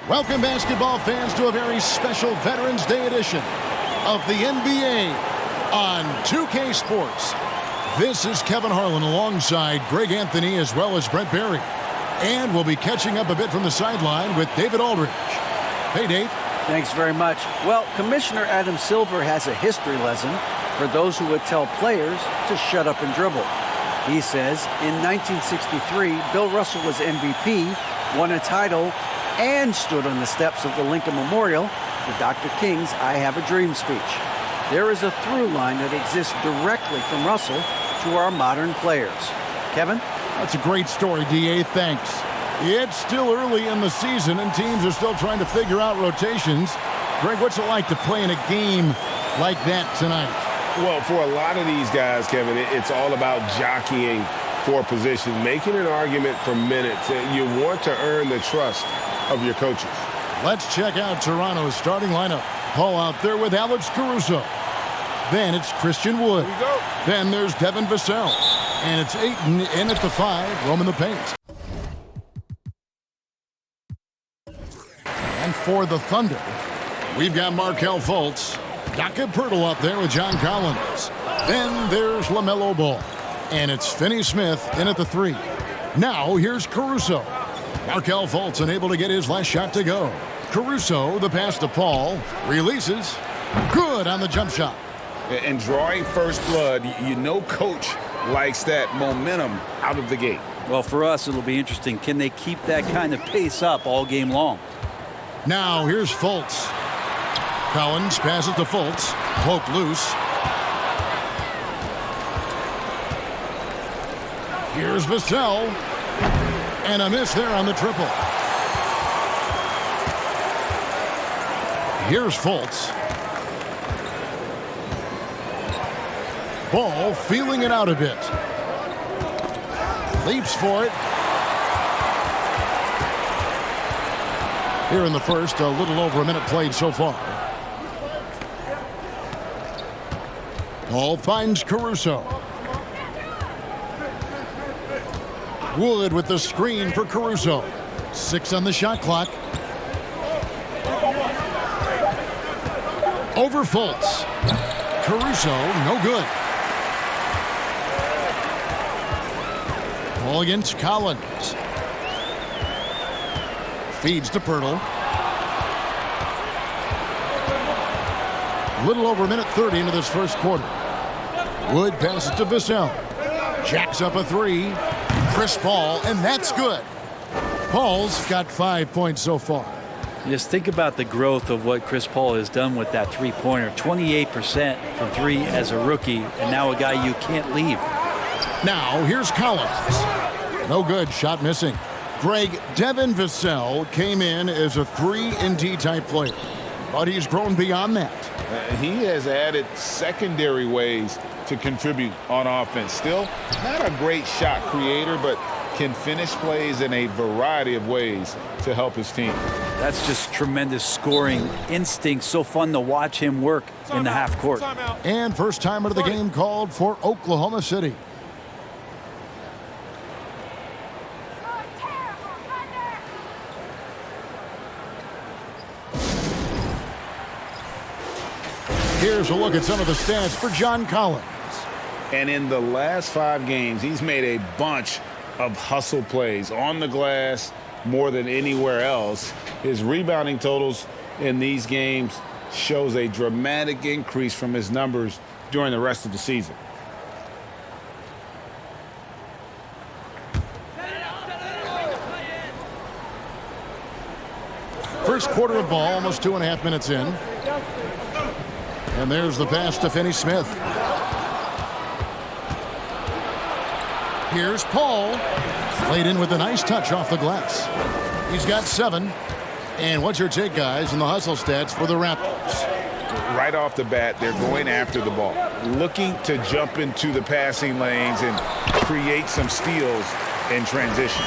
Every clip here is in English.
Welcome, basketball fans, to a very special Veterans Day edition of the NBA on 2K Sports. This is Kevin Harlan alongside Greg Anthony as well as Brent Barry. And we'll be catching up a bit from the sideline with David Aldridge. Hey, Dave. Thanks very much. Well, Commissioner Adam Silver has a history lesson for those who would tell players to shut up and dribble. He says in 1963, Bill Russell was MVP, won a title, and stood on the steps of the Lincoln Memorial for Dr. King's I Have a Dream speech. There is a through line that exists directly from Russell to our modern players. Kevin? That's a great story, D.A. Thanks. It's still early in the season, and teams are still trying to figure out rotations. Greg, what's it like to play in a game like that tonight? Well, for a lot of these guys, Kevin, it's all about jockeying for position, making an argument for minutes. You want to earn the trust of your coaches. Let's check out Toronto's starting lineup. Paul out there with Alex Caruso. Then it's Christian Wood. Then there's Devin Vassell. And it's Ayton in at the 5, roaming the paint. And for the Thunder, we've got Markelle Fultz. Jakob Poeltl out there with John Collins. Then there's LaMelo Ball. And it's Finney-Smith in at the 3. Now here's Caruso. Markelle Fultz unable to get his last shot to go. Caruso, the pass to Paul. Releases. Good on the jump shot. And drawing first blood, you know coach likes that momentum out of the gate. Well, for us, it'll be interesting. Can they keep that kind of pace up all game long? Now here's Fultz. Collins passes to Fultz. Poked loose. Here's Vassell. And a miss there on the triple. Here's Fultz. Ball feeling it out a bit. Leaps for it. Here in the first, a little over a minute played so far. Paul finds Caruso. Wood with the screen for Caruso. 6 on the shot clock. Over Fultz. Caruso, no good. Ball against Collins. Feeds to Poeltl. Little over a minute 30 into this first quarter. Wood passes to Vassell. Jacks up a 3. Chris Paul, and that's good. Paul's got 5 points so far. Just think about the growth of what Chris Paul has done with that three-pointer. 28% from 3 as a rookie, and now a guy you can't leave. Now, here's Collins. No good, shot missing. Greg, Devin Vassell came in as a 3-and-D type player, but he's grown beyond that. He has added secondary ways to contribute on offense. Still not a great shot creator, but can finish plays in a variety of ways to help his team. That's just tremendous scoring instinct. So fun to watch him work in the half court. And first timer of the game called for Oklahoma City. Here's a look at some of the stats for John Collins. And in the last 5 games, he's made a bunch of hustle plays on the glass more than anywhere else. His rebounding totals in these games shows a dramatic increase from his numbers during the rest of the season. First quarter of ball, almost 2.5 minutes in. And there's the pass to Finney-Smith. Here's Paul. Played in with a nice touch off the glass. He's got 7. And what's your take, guys, in the hustle stats for the Raptors? Right off the bat, they're going after the ball, looking to jump into the passing lanes and create some steals in transition.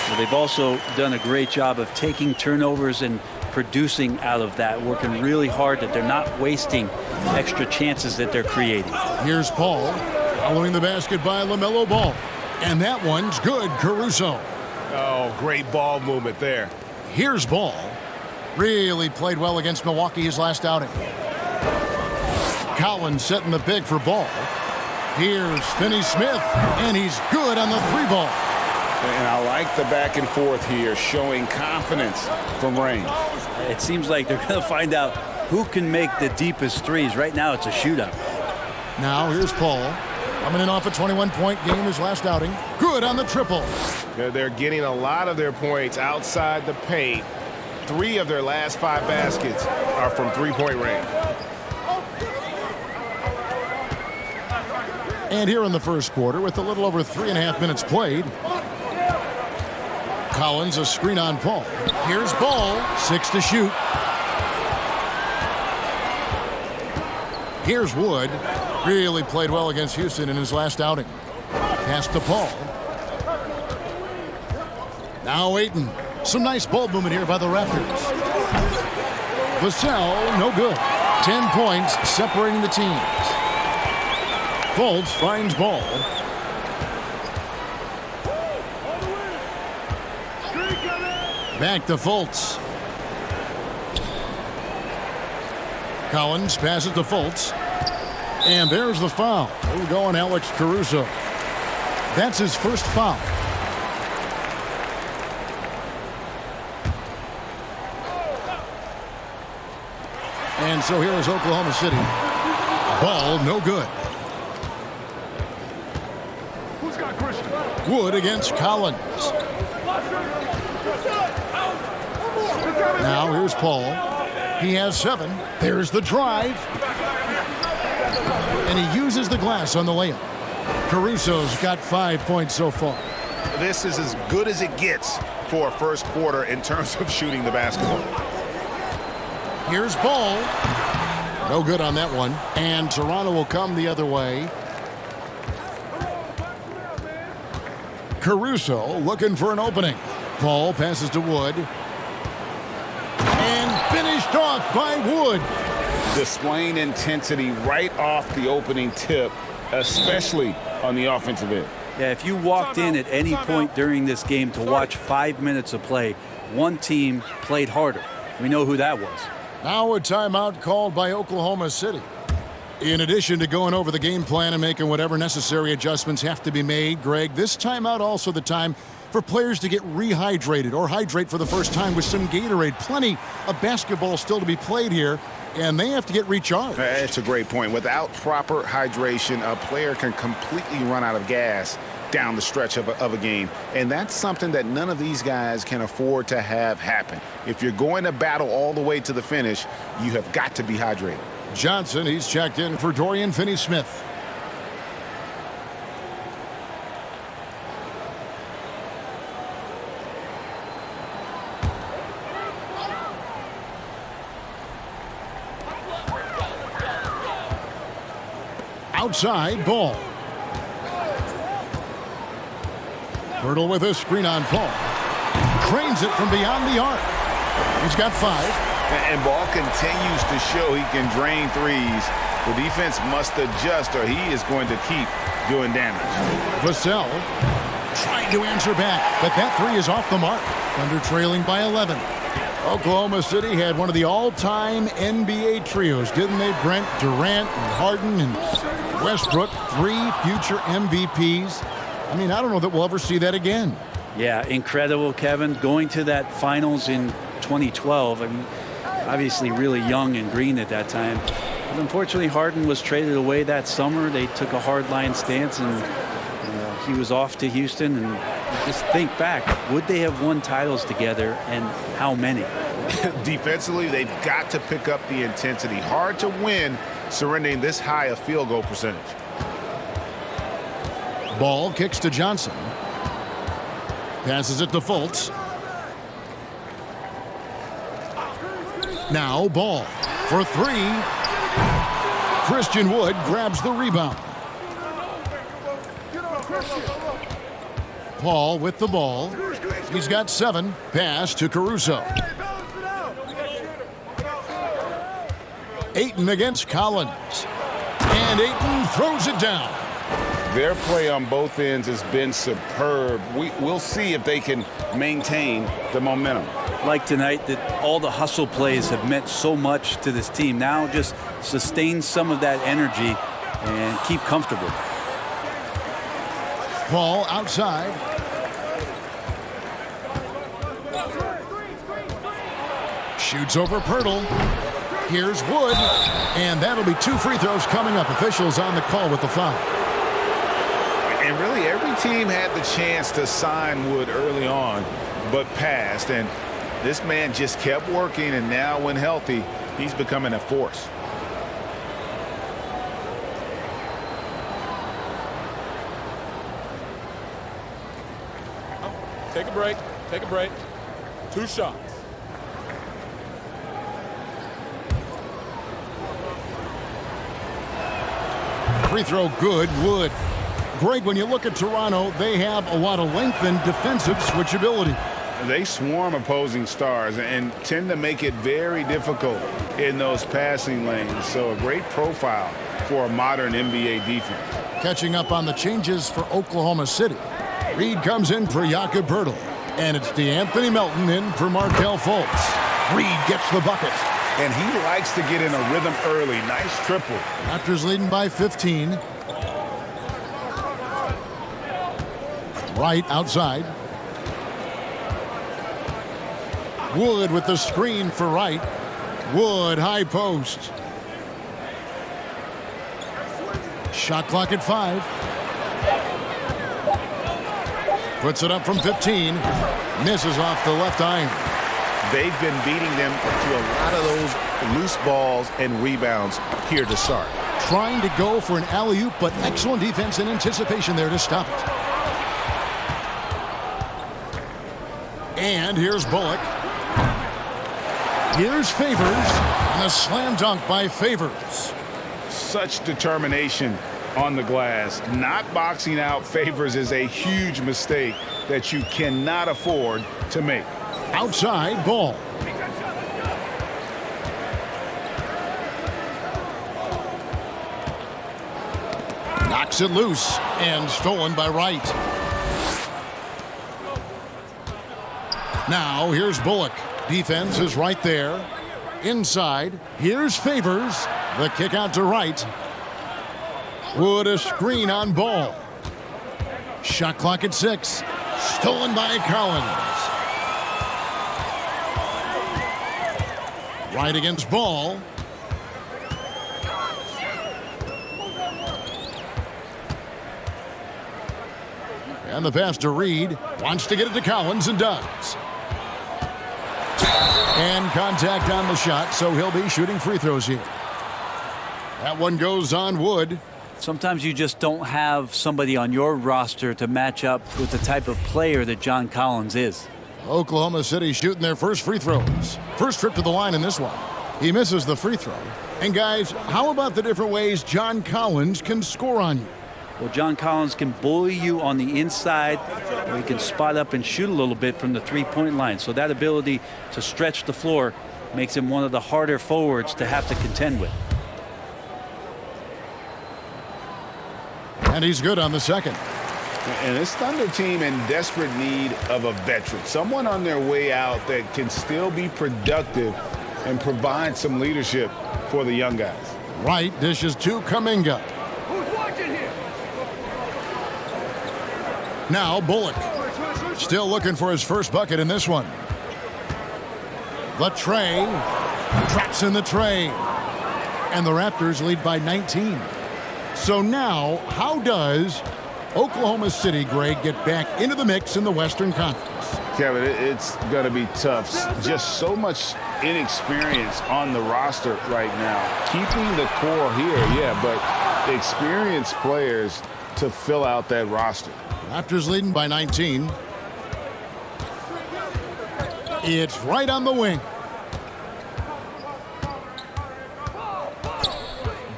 Well, they've also done a great job of taking turnovers and producing out of that, working really hard that they're not wasting extra chances that they're creating. Here's Paul, following the basket by LaMelo Ball. And that one's good, Caruso. Oh, great ball movement there. Here's Ball. Really played well against Milwaukee his last outing. Collins setting the big for Ball. Here's Finney Smith, and he's good on the 3-ball. And I like the back and forth here, showing confidence from range. It seems like they're going to find out who can make the deepest threes. Right now, it's a shootout. Now here's Paul. Coming in off a 21-point game his last outing. Good on the triple. They're getting a lot of their points outside the paint. 3 of their last 5 baskets are from three-point range. And here in the first quarter, with a little over 3.5 minutes played, Collins a screen on Paul. Here's Ball, 6 to shoot. Here's Wood. Really played well against Houston in his last outing. Pass to Paul. Now Ayton. Some nice ball movement here by the Raptors. Vassell, no good. 10 points separating the teams. Fultz finds Ball. Back to Fultz. Collins passes to Fultz. And there's the foul. We'll go on Alex Caruso. That's his first foul. And so here is Oklahoma City. Ball, no good. Wood against Collins. Now here's Paul. He has 7. There's the drive. And he uses the glass on the layup. Caruso's got 5 points so far. This is as good as it gets for a first quarter in terms of shooting the basketball. Here's Ball. No good on that one. And Toronto will come the other way. Caruso looking for an opening. Ball passes to Wood. And finished off by Wood. Displaying intensity right off the opening tip, especially on the offensive end. Yeah, if you walked in at any point during this game to watch 5 minutes of play, one team played harder. We know who that was. Now a timeout called by Oklahoma City. In addition to going over the game plan and making whatever necessary adjustments have to be made, Greg, this timeout also the time for players to get rehydrated or hydrate for the first time with some Gatorade. Plenty of basketball still to be played here, and they have to get recharged. That's a great point. Without proper hydration, a player can completely run out of gas down the stretch of a game. And that's something that none of these guys can afford to have happen. If you're going to battle all the way to the finish, you have got to be hydrated. Johnson, he's checked in for Dorian Finney-Smith. Outside, Ball. Hurdle with a screen on Paul. Cranes it from beyond the arc. He's got 5. And Ball continues to show he can drain threes. The defense must adjust or he is going to keep doing damage. Vassell trying to answer back, but that 3 is off the mark. Thunder trailing by 11. Oklahoma City had one of the all-time NBA trios, didn't they, Brent? Durant and Harden and Westbrook, 3 future MVPs. I mean, I don't know that we'll ever see that again. Yeah, incredible, Kevin. Going to that finals in 2012, I mean, obviously really young and green at that time. But unfortunately, Harden was traded away that summer. They took a hardline stance, and he was off to Houston. And just think back, would they have won titles together, and how many? Defensively, they've got to pick up the intensity. Hard to win surrendering this high a field goal percentage. Ball kicks to Johnson. Passes it to Fultz. Now Ball for 3. Christian Wood grabs the rebound. Paul with the ball. He's got 7. Pass to Caruso. Ayton against Collins. And Ayton throws it down. Their play on both ends has been superb. We'll see if they can maintain the momentum. Like tonight, that all the hustle plays have meant so much to this team. Now just sustain some of that energy and keep comfortable. Ball outside. Shoots over Pirtle. Here's Wood. And that'll be 2 free throws coming up. Officials on the call with the foul. And really every team had the chance to sign Wood early on, but passed. And this man just kept working, and now when healthy, he's becoming a force. Take a break. Take a break. 2 shots. Free throw good. Wood. Greg, when you look at Toronto, they have a lot of length and defensive switchability. They swarm opposing stars and tend to make it very difficult in those passing lanes. So a great profile for a modern NBA defense. Catching up on the changes for Oklahoma City. Reed comes in for Jakob Poeltl. And it's DeAnthony Melton in for Markelle Fultz. Reed gets the bucket. And he likes to get in a rhythm early. Nice triple. Raptors leading by 15. Right outside. Wood with the screen for Wright. Wood high post. Shot clock at 5. Puts it up from 15. Misses off the left iron. They've been beating them to a lot of those loose balls and rebounds here to start. Trying to go for an alley-oop, but excellent defense and anticipation there to stop it. And here's Bullock. Here's Favors. And a slam dunk by Favors. Such determination on the glass. Not boxing out Favors is a huge mistake that you cannot afford to make. Outside Ball. Knocks it loose and stolen by Wright. Now here's Bullock. Defense is right there. Inside. Here's Favors. The kick out to Wright. Wood a screen on Ball. Shot clock at 6. Stolen by Collins. Right against Ball. And the pass to Reed. Wants to get it to Collins and does. And contact on the shot, so he'll be shooting free throws here. That one goes on Wood. Sometimes you just don't have somebody on your roster to match up with the type of player that John Collins is. Oklahoma City shooting their first free throws. First trip to the line in this one. He misses the free throw. And guys, how about the different ways John Collins can score on you? Well, John Collins can bully you on the inside, or he can spot up and shoot a little bit from the three-point line. So that ability to stretch the floor makes him one of the harder forwards to have to contend with. And he's good on the second. And this Thunder team in desperate need of a veteran, someone on their way out that can still be productive and provide some leadership for the young guys. Wright dishes to Kuminga. Who's watching here? Now Bullock. Still looking for his first bucket in this one. The tray. Traps in the tray. And the Raptors lead by 19. So now, how does Oklahoma City, Greg, get back into the mix in the Western Conference? Kevin, it's going to be tough. Just so much inexperience on the roster right now. Keeping the core here, yeah, but experienced players to fill out that roster. Raptors leading by 19. It's right on the wing.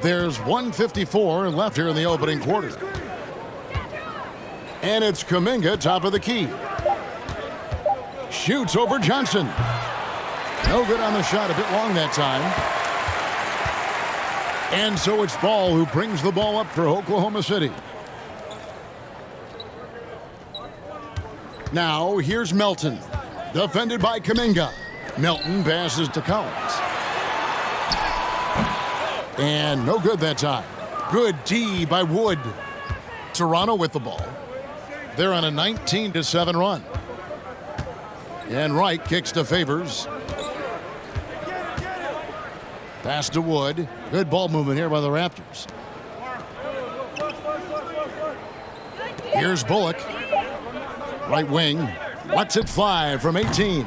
There's 1:54 left here in the opening quarter. And it's Kuminga, top of the key. Shoots over Johnson. No good on the shot, a bit long that time. And so it's Ball who brings the ball up for Oklahoma City. Now, here's Melton. Defended by Kuminga. Melton passes to Collins. And no good that time. Good D by Wood. Toronto with the ball. They're on a 19-7 run. And Wright kicks to Favors. Pass to Wood. Good ball movement here by the Raptors. Here's Bullock. Right wing. Lets it fly from 18.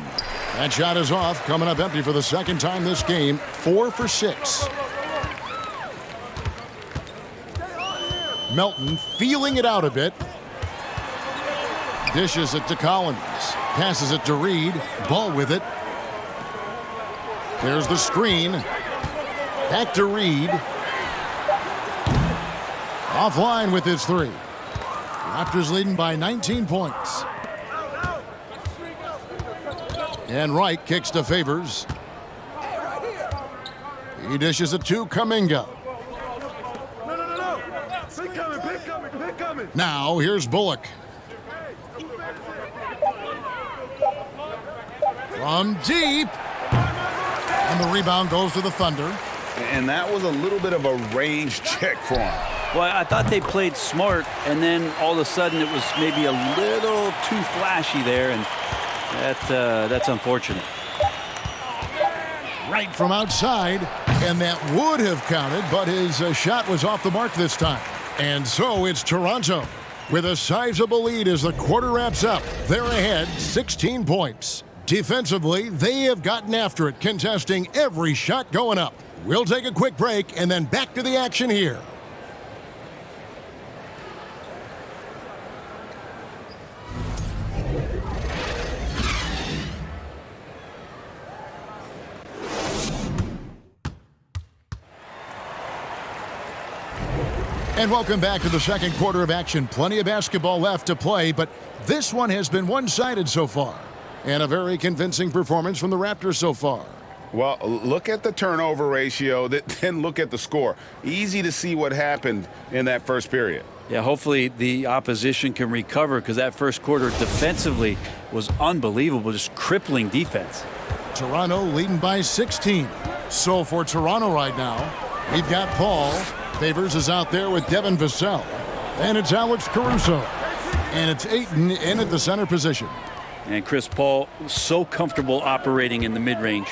That shot is off. Coming up empty for the second time this game. 4 for 6. Melton feeling it out a bit. Dishes it to Collins. Passes it to Reed. Ball with it. There's the screen. Back to Reed. Offline with his 3. Raptors leading by 19 points. And Wright kicks to Favors. He dishes it to Kuminga. Now here's Bullock. From deep. And the rebound goes to the Thunder. And that was a little bit of a range check for him. Well, I thought they played smart, and then all of a sudden it was maybe a little too flashy there, and that's unfortunate. Right from outside, and that would have counted, but his shot was off the mark this time. And so it's Toronto with a sizable lead as the quarter wraps up. They're ahead 16 points. Defensively, they have gotten after it, contesting every shot going up. We'll take a quick break and then back to the action here. And welcome back to the second quarter of action. Plenty of basketball left to play, but this one has been one-sided so far. And a very convincing performance from the Raptors so far. Well, look at the turnover ratio, then look at the score. Easy to see what happened in that first period. Yeah, hopefully the opposition can recover, because that first quarter defensively was unbelievable, just crippling defense. Toronto leading by 16. So for Toronto right now, we've got Paul. Favors is out there with Devin Vassell. And it's Alex Caruso. And it's Ayton in at the center position. And Chris Paul so comfortable operating in the mid-range.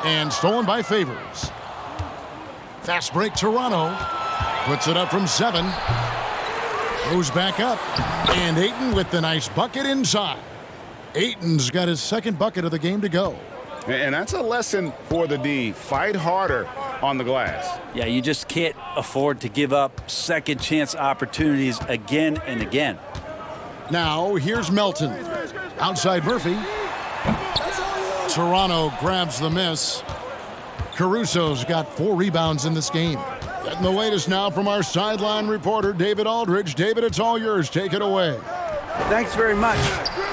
And stolen by Favors. Fast break Toronto. Puts it up from 7. Goes back up. And Ayton with the nice bucket inside. Ayton's got his second bucket of the game to go. And that's a lesson for the D. Fight harder on the glass. Yeah, you just can't afford to give up second chance opportunities again and again. Now, here's Melton. Outside Murphy. Toronto grabs the miss. Caruso's got 4 rebounds in this game. Getting the latest now from our sideline reporter, David Aldridge. David, it's all yours. Take it away. Thanks very much.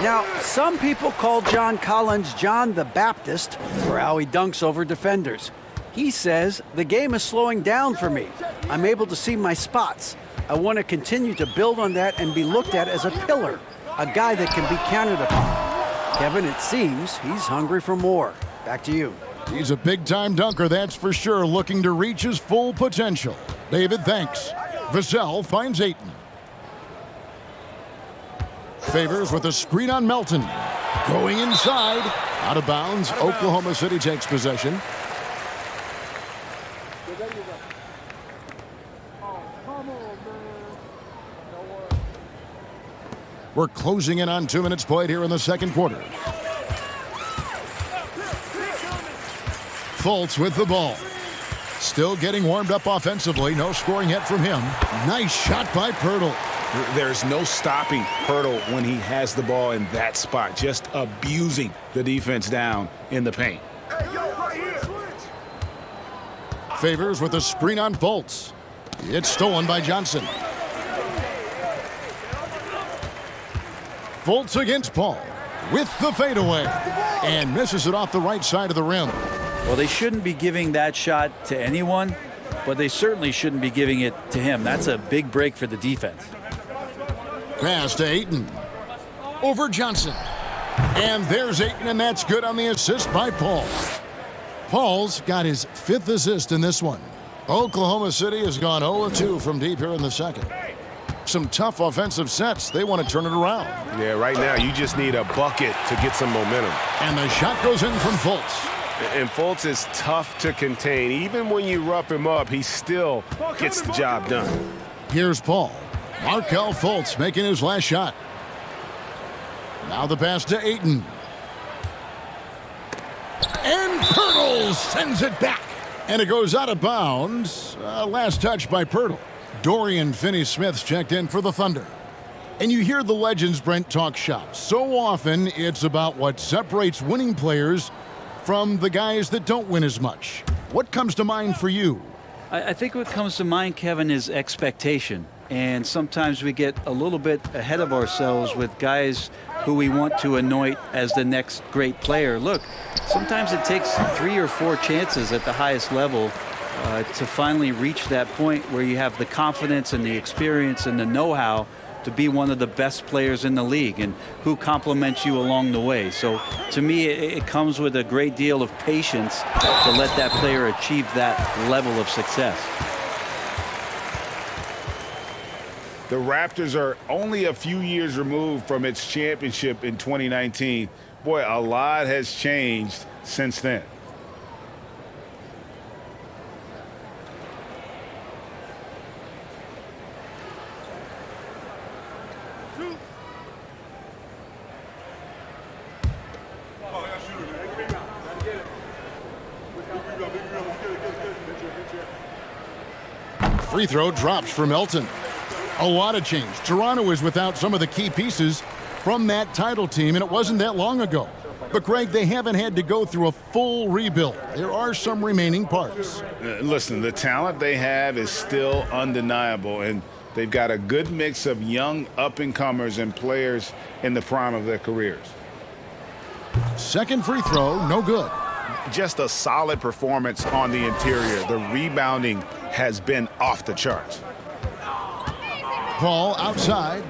Now, some people call John Collins John the Baptist for how he dunks over defenders. He says, the game is slowing down for me. I'm able to see my spots. I want to continue to build on that and be looked at as a pillar, a guy that can be counted upon. Kevin, it seems he's hungry for more. Back to you. He's a big-time dunker, that's for sure, looking to reach his full potential. David, thanks. Vassell finds Ayton. Favors with a screen on Melton. Going inside. Out of bounds. Oklahoma City takes possession. We're closing in on 2 minutes played here in the second quarter. Fultz with the ball. Still getting warmed up offensively. No scoring yet from him. Nice shot by Pirtle. There's no stopping Pirtle when he has the ball in that spot, just abusing the defense down in the paint. Favors with a screen on Fultz. It's stolen by Johnson. Fultz against Paul with the fadeaway and misses it off the right side of the rim. Well, they shouldn't be giving that shot to anyone, but they certainly shouldn't be giving it to him. That's a big break for the defense. Pass to Ayton. Over Johnson. And there's Ayton, and that's good on the assist by Paul. Paul's got his 5th assist in this one. Oklahoma City has gone 0-2 from deep here in the second. Some tough offensive sets. They want to turn it around. Yeah, right now you just need a bucket to get some momentum. And the shot goes in from Fultz. And Fultz is tough to contain. Even when you rough him up, he still gets the job done. Here's Paul. Markelle Fultz making his last shot. Now the pass to Ayton. And Pirtle sends it back. And it goes out of bounds. Last touch by Pirtle. Dorian Finney-Smith's checked in for the Thunder. And you hear the legends, Brent, talk shop. So often it's about what separates winning players from the guys that don't win as much. What comes to mind for you? I think what comes to mind, Kevin, is expectation. And sometimes we get a little bit ahead of ourselves with guys who we want to anoint as the next great player. Look, sometimes it takes 3 or 4 chances at the highest level to finally reach that point where you have the confidence and the experience and the know-how to be one of the best players in the league and who compliments you along the way. So to me, it comes with a great deal of patience to let that player achieve that level of success. The Raptors are only a few years removed from its championship in 2019. Boy, a lot has changed since then. Free throw drops for Melton. A lot of change. Toronto is without some of the key pieces from that title team, and it wasn't that long ago. But, Greg, they haven't had to go through a full rebuild. There are some remaining parts. Listen, the talent they have is still undeniable, and they've got a good mix of young up-and-comers and players in the prime of their careers. Second free throw, no good. Just a solid performance on the interior. The rebounding has been off the charts. Paul outside.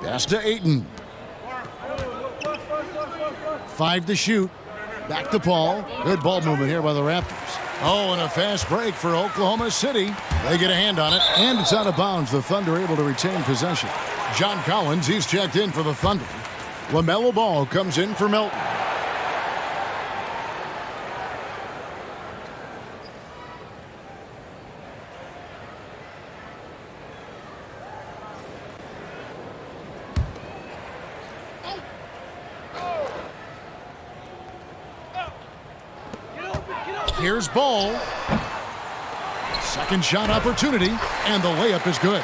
Pass to Ayton. 5 to shoot. Back to Paul. Good ball movement here by the Raptors. Oh, and a fast break for Oklahoma City. They get a hand on it, and it's out of bounds. The Thunder able to retain possession. John Collins, he's checked in for the Thunder. LaMelo Ball comes in for Melton. Here's Ball. Second shot opportunity, and the layup is good.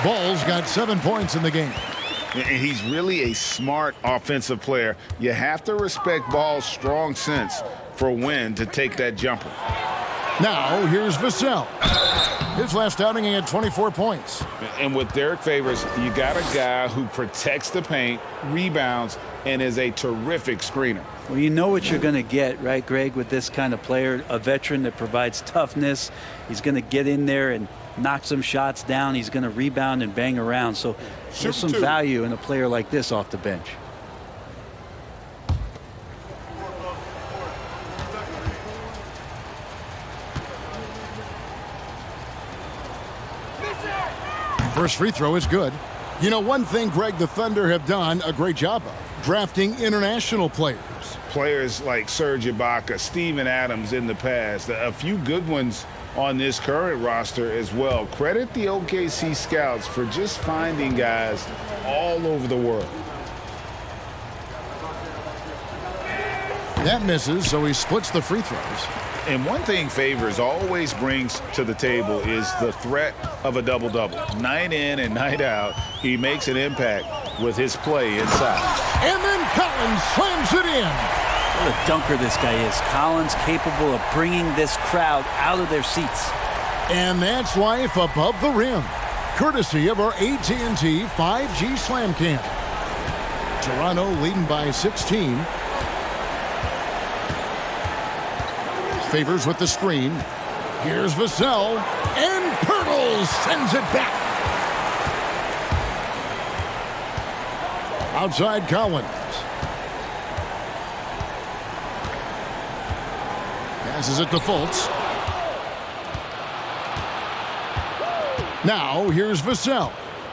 Ball's got 7 points in the game. And he's really a smart offensive player. You have to respect Ball's strong sense for when to take that jumper. Now, here's Vassell. His last outing, he had 24 points. And with Derek Favors, you got a guy who protects the paint, rebounds, and is a terrific screener. Well, you know what you're going to get, right, Greg, with this kind of player, a veteran that provides toughness. He's going to get in there and knock some shots down. He's going to rebound and bang around. So there's some value in a player like this off the bench. First free throw is good. You know, one thing, Greg, the Thunder have done a great job of, drafting international players. Players like Serge Ibaka, Steven Adams in the past, a few good ones on this current roster as well. Credit the OKC scouts for just finding guys all over the world. That misses, so he splits the free throws. And one thing Favors always brings to the table is the threat of a double-double. Night in and night out, he makes an impact with his play inside. And then Collins slams it in. What a dunker this guy is. Collins capable of bringing this crowd out of their seats. And that's life above the rim, courtesy of our AT&T 5G Slam Cam. Toronto leading by 16. Favors with the screen. Here's Vassell. And Pirtle sends it back. Outside Collins. Passes it to Fultz. Now here's Vassell.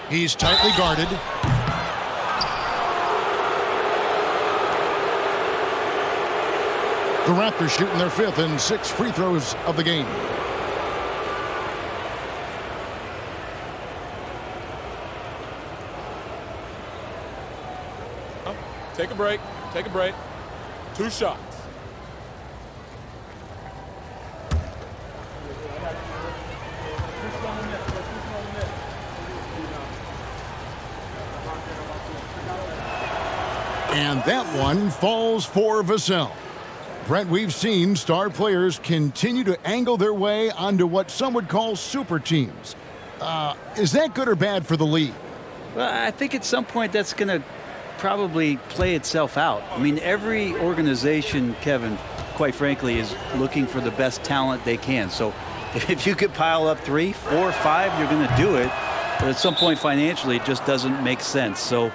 He's tightly guarded. The Raptors shooting their 5th and 6th free throws of the game. Take a break. Take a break. 2 shots. And that one falls for Vassell. Brent, we've seen star players continue to angle their way onto what some would call super teams. Is that good or bad for the league? Well, I think at some point that's going to probably play itself out. I mean, every organization, Kevin, quite frankly, is looking for the best talent they can. So if you could pile up 3, 4, 5, you're going to do it. But at some point financially, it just doesn't make sense. So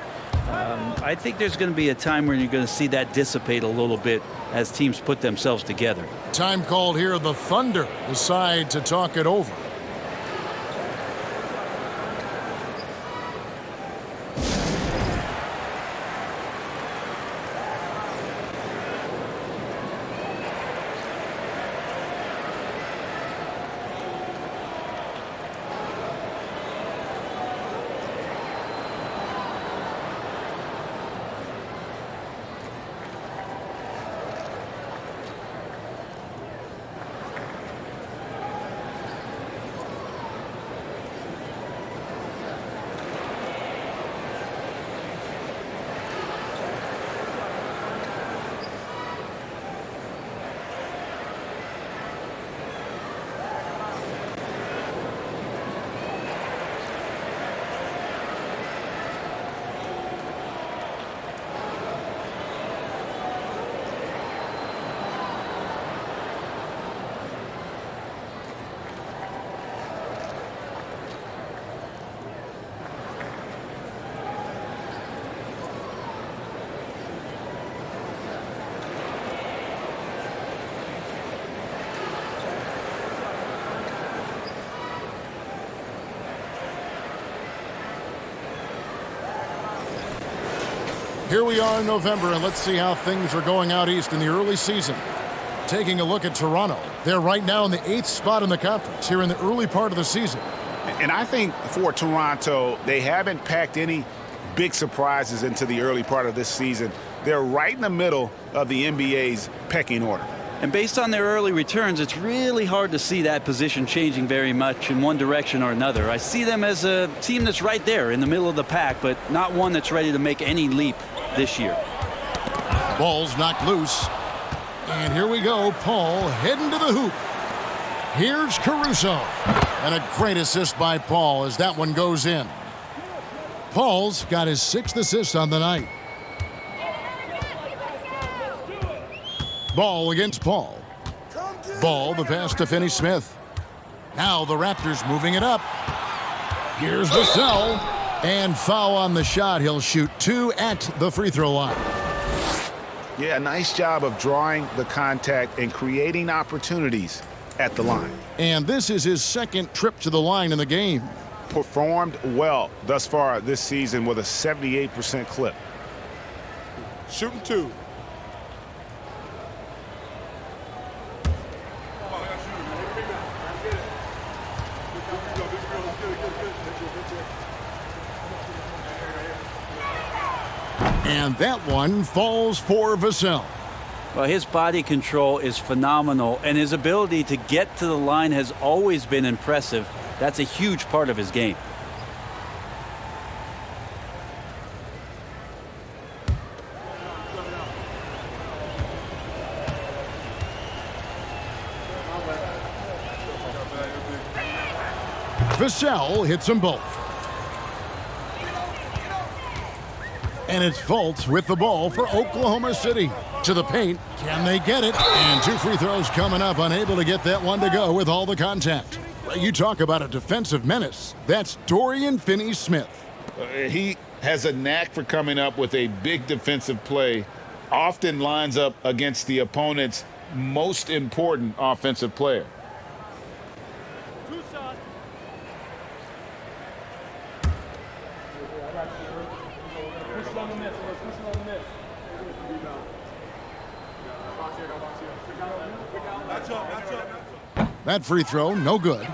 I think there's going to be a time where you're going to see that dissipate a little bit as teams put themselves together. Time called here. The Thunder decide to talk it over. Here we are in November, and let's see how things are going out east in the early season. Taking a look at Toronto. They're right now in the 8th spot in the conference here in the early part of the season. And I think for Toronto, they haven't packed any big surprises into the early part of this season. They're right in the middle of the NBA's pecking order. And based on their early returns, it's really hard to see that position changing very much in one direction or another. I see them as a team that's right there in the middle of the pack, but not one that's ready to make any leap this year. Ball's knocked loose. And here we go. Paul heading to the hoop. Here's Caruso. And a great assist by Paul as that one goes in. Paul's got his 6th assist on the night. Ball against Paul. Ball, the pass to Finney-Smith. Now the Raptors moving it up. Here's Vassell. And foul on the shot. He'll shoot 2 at the free throw line. Yeah, nice job of drawing the contact and creating opportunities at the line. And this is his 2nd trip to the line in the game. Performed well thus far this season with a 78% clip. Shooting 2. And that one falls for Vassell. Well, his body control is phenomenal, and his ability to get to the line has always been impressive. That's a huge part of his game. Vassell hits them both. And it's Fultz with the ball for Oklahoma City. To the paint. Can they get it? And 2 free throws coming up. Unable to get that one to go with all the contact. You talk about a defensive menace. That's Dorian Finney-Smith. He has a knack for coming up with a big defensive play, often lines up against the opponent's most important offensive player. That free throw, no good.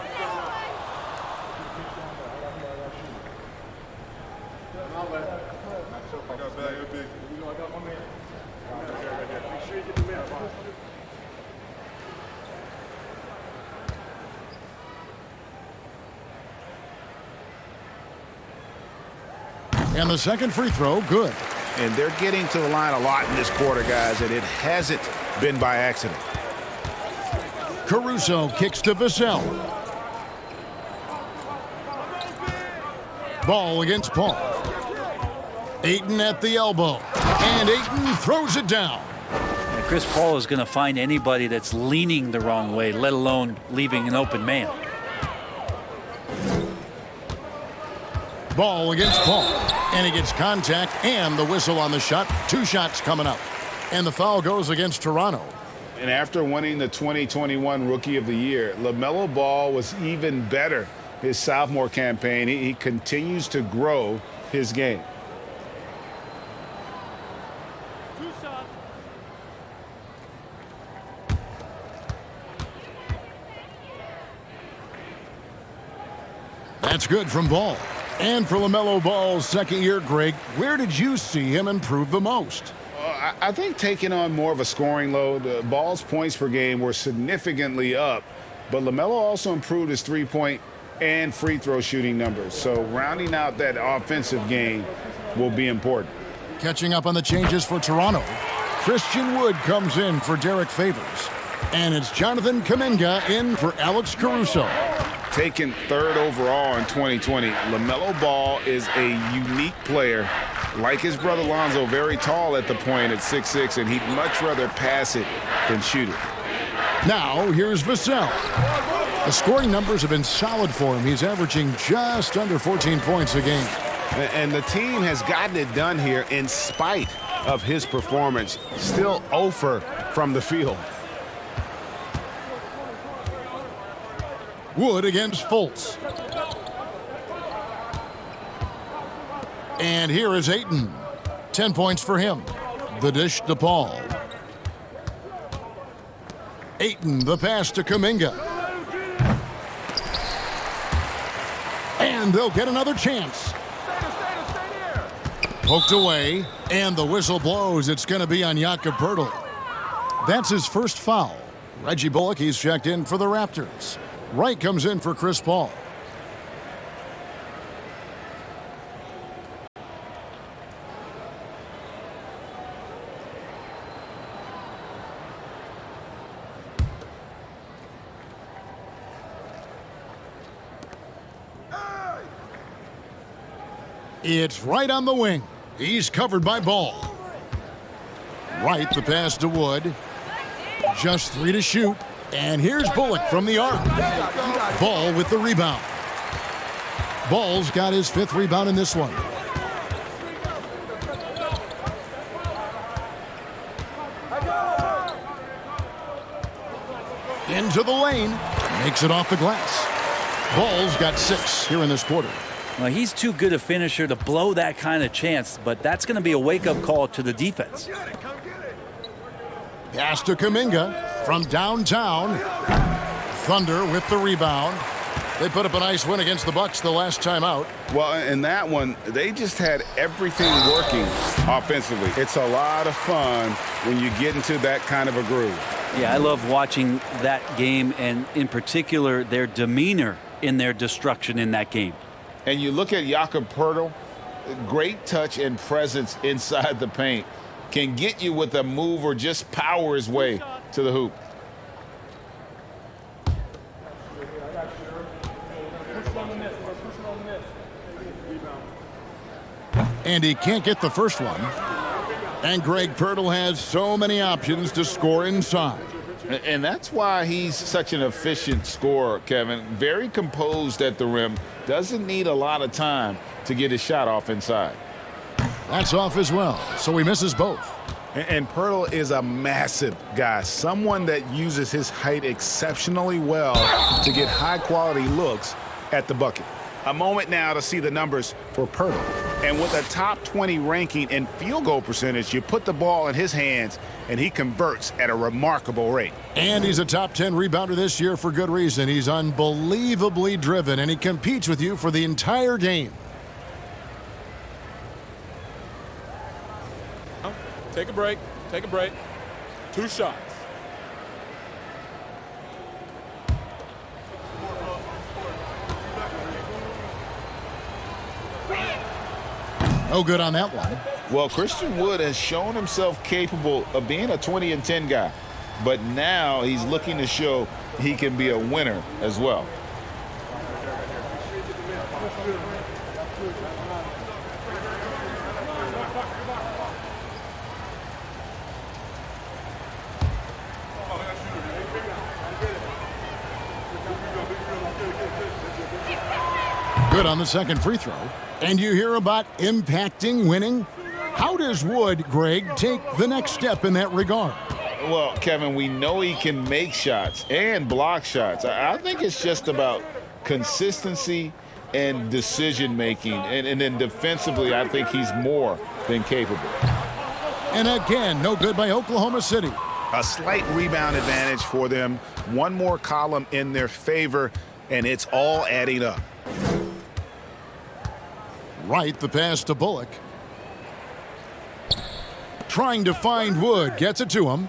And the second free throw, good. And they're getting to the line a lot in this quarter, guys, and it hasn't been by accident. Caruso kicks to Vassell. Ball against Paul. Ayton at the elbow. And Ayton throws it down. And Chris Paul is going to find anybody that's leaning the wrong way, let alone leaving an open man. Ball against Paul. And he gets contact and the whistle on the shot. 2 shots coming up. And the foul goes against Toronto. And after winning the 2021 Rookie of the Year, LaMelo Ball was even better his sophomore campaign. He continues to grow his game. That's good from Ball. And for LaMelo Ball's second year, Greg, where did you see him improve the most? I think taking on more of a scoring load, Ball's points per game were significantly up, but LaMelo also improved his three-point and free throw shooting numbers. So rounding out that offensive game will be important. Catching up on the changes for Toronto, Christian Wood comes in for Derek Favors. And it's Jonathan Kuminga in for Alex Caruso. Taken 3rd overall in 2020, LaMelo Ball is a unique player. Like his brother Lonzo, very tall at the point at 6'6", and he'd much rather pass it than shoot it. Now, here's Vassell. The scoring numbers have been solid for him. He's averaging just under 14 points a game. And the team has gotten it done here in spite of his performance. Still 0 from the field. Wood against Fultz. And here is Ayton. 10 points for him. The dish to Paul. Ayton, the pass to Kuminga. And they'll get another chance. Poked away, and the whistle blows. It's going to be on Jakob Poeltl. That's his first foul. Reggie Bullock, he's checked in for the Raptors. Wright comes in for Chris Paul. It's Wright on the wing. He's covered by Ball. Wright, the pass to Wood. Just 3 to shoot. And here's Bullock from the arc. Ball with the rebound. Ball's got his 5th rebound in this one. Into the lane. Makes it off the glass. Ball's got 6 here in this quarter. Well, he's too good a finisher to blow that kind of chance, but that's going to be a wake-up call to the defense. Pass to Kuminga from downtown. Thunder with the rebound. They put up a nice win against the Bucks the last time out. Well, in that one, they just had everything working offensively. It's a lot of fun when you get into that kind of a groove. Yeah, I love watching that game, and in particular, their demeanor in their destruction in that game. And you look at Jakob Poeltl, great touch and presence inside the paint. Can get you with a move or just power his way to the hoop. And he can't get the first one. And Greg Poeltl has so many options to score inside. And that's why he's such an efficient scorer, Kevin. Very composed at the rim. Doesn't need a lot of time to get his shot off inside. That's off as well, so he misses both. And Pirtle is a massive guy, someone that uses his height exceptionally well to get high-quality looks at the bucket. A moment now to see the numbers for Pirtle. And with a top 20 ranking in field goal percentage, you put the ball in his hands, and he converts at a remarkable rate. And he's a top 10 rebounder this year for good reason. He's unbelievably driven, and he competes with you for the entire game. Take a break. Take a break. 2 shots. No good on that one. Well, Christian Wood has shown himself capable of being a 20-10 guy, but now he's looking to show he can be a winner as well. Good on the second free throw. And you hear about impacting winning? How does Wood, Greg, take the next step in that regard? Well, Kevin, we know he can make shots and block shots. I think it's just about consistency and decision-making. And then defensively, I think he's more than capable. And again, no good by Oklahoma City. A slight rebound advantage for them. One more column in their favor, and it's all adding up. Right, the pass to Bullock. Trying to find Wood, gets it to him.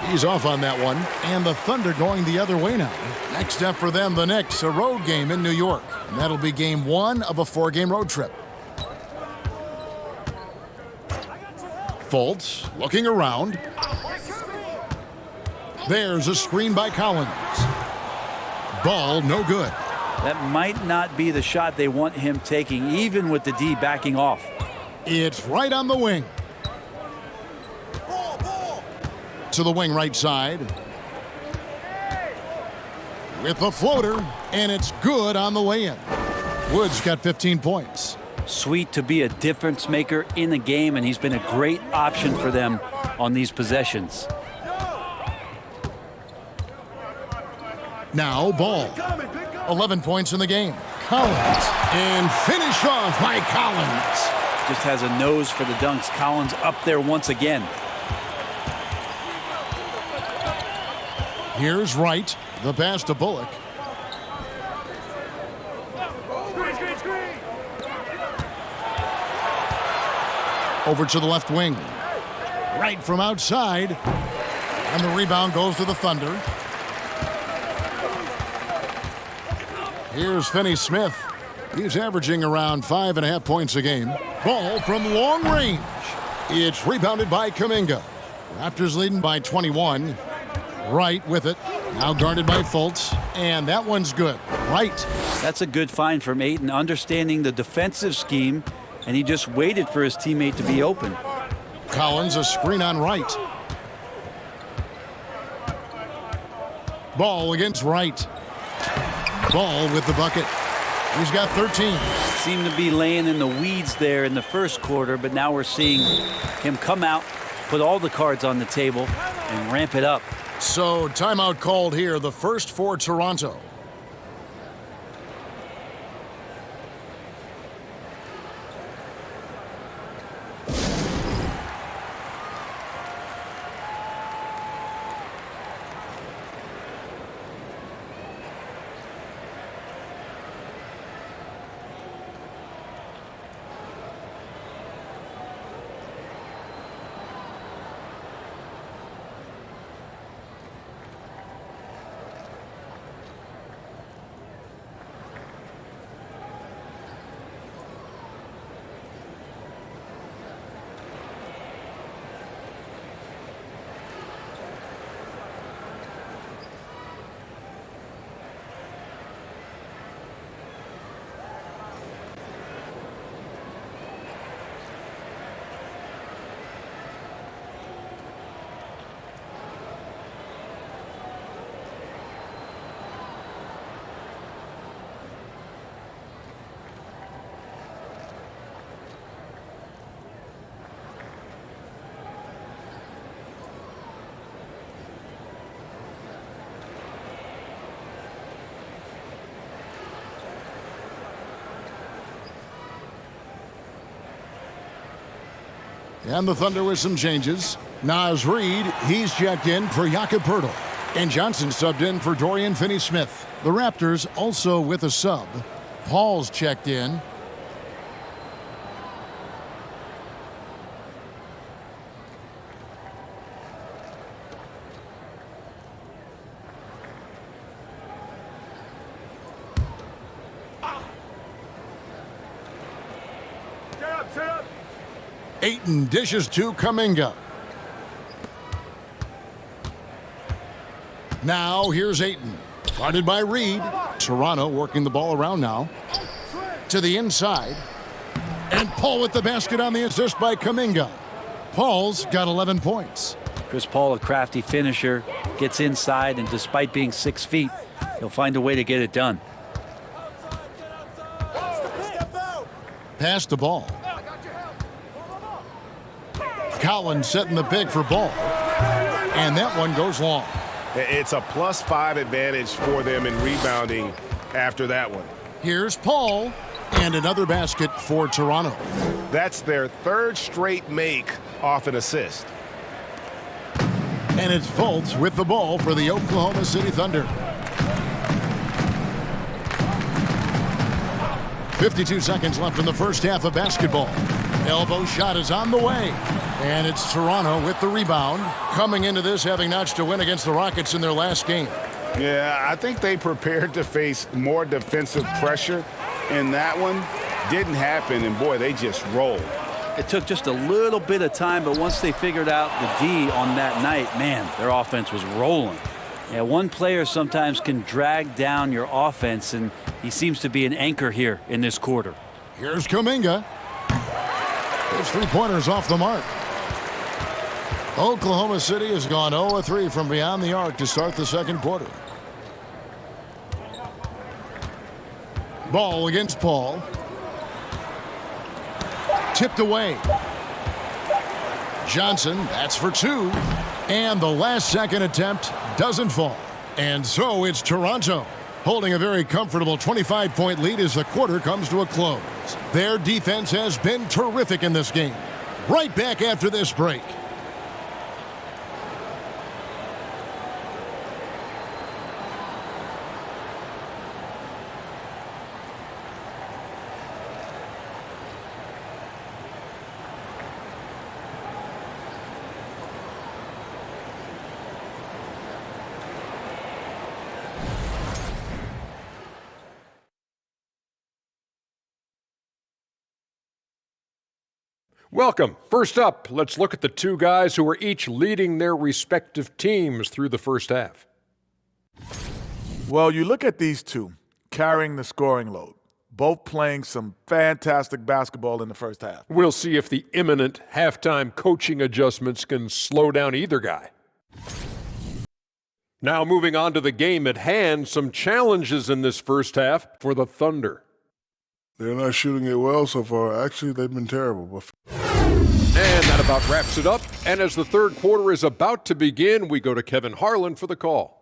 He's off on that one, and the Thunder going the other way now. Next up for them, the Knicks, a road game in New York. And that'll be game 1 of a 4-game road trip. Fultz looking around. There's a screen by Collins. Ball no good. That might not be the shot they want him taking, even with the D backing off. It's right on the wing. To the wing right side. With the floater, and it's good on the way in. Wood's got 15 points. Sweet to be a difference maker in the game, and he's been a great option for them on these possessions. Now Ball. 11 points in the game. Collins. And finish off by Collins. Just has a nose for the dunks. Collins up there once again. Here's Wright. The pass to Bullock. Over to the left wing. Right from outside. And the rebound goes to the Thunder. Here's Finney Smith. He's averaging around 5.5 points a game. Ball from long range. It's rebounded by Kuminga. Raptors leading by 21. Wright with it. Now guarded by Fultz. And that one's good. Wright. That's a good find from Ayton, understanding the defensive scheme, and he just waited for his teammate to be open. Collins, a screen on Wright. Ball against Wright. Ball with the bucket. He's got 13. Seemed to be laying in the weeds there in the first quarter, but now we're seeing him come out, put all the cards on the table, and ramp it up. So timeout called here, the first for Toronto. And the Thunder with some changes. Naz Reid, he's checked in for Jakob Poeltl. And Johnson subbed in for Dorian Finney-Smith. The Raptors also with a sub. Paul's checked in. Ayton dishes to Kuminga. Now here's Ayton. Guarded by Reid. Toronto working the ball around now. To the inside. And Paul with the basket on the assist by Kuminga. Paul's got 11 points. Chris Paul, a crafty finisher, gets inside, and despite being 6 feet, he'll find a way to get it done. Pass the ball. Collins setting the pick for Ball. And that one goes long. It's a +5 advantage for them in rebounding after that one. Here's Paul. And another basket for Toronto. That's their 3rd straight make off an assist. And it's Fultz with the ball for the Oklahoma City Thunder. 52 seconds left in the first half of basketball. Elbow shot is on the way. And it's Toronto with the rebound. Coming into this having notched a win against the Rockets in their last game. Yeah, I think they prepared to face more defensive pressure. And that one didn't happen, and boy, they just rolled. It took just a little bit of time, but once they figured out the D on that night, man, their offense was rolling. Yeah, one player sometimes can drag down your offense, and he seems to be an anchor here in this quarter. Here's Kuminga. His three-pointers off the mark. Oklahoma City has gone 0-3 from beyond the arc to start the second quarter. Ball against Paul. Tipped away. Johnson, that's for 2. And the last second attempt doesn't fall. And so it's Toronto holding a very comfortable 25-point lead as the quarter comes to a close. Their defense has been terrific in this game. Right back after this break. Welcome. First up, let's look at the two guys who are each leading their respective teams through the first half. Well, you look at these two carrying the scoring load, both playing some fantastic basketball in the first half. We'll see if the imminent halftime coaching adjustments can slow down either guy. Now moving on to the game at hand, some challenges in this first half for the Thunder. They're not shooting it well so far. Actually, they've been terrible. And that about wraps it up. And as the third quarter is about to begin, we go to Kevin Harlan for the call.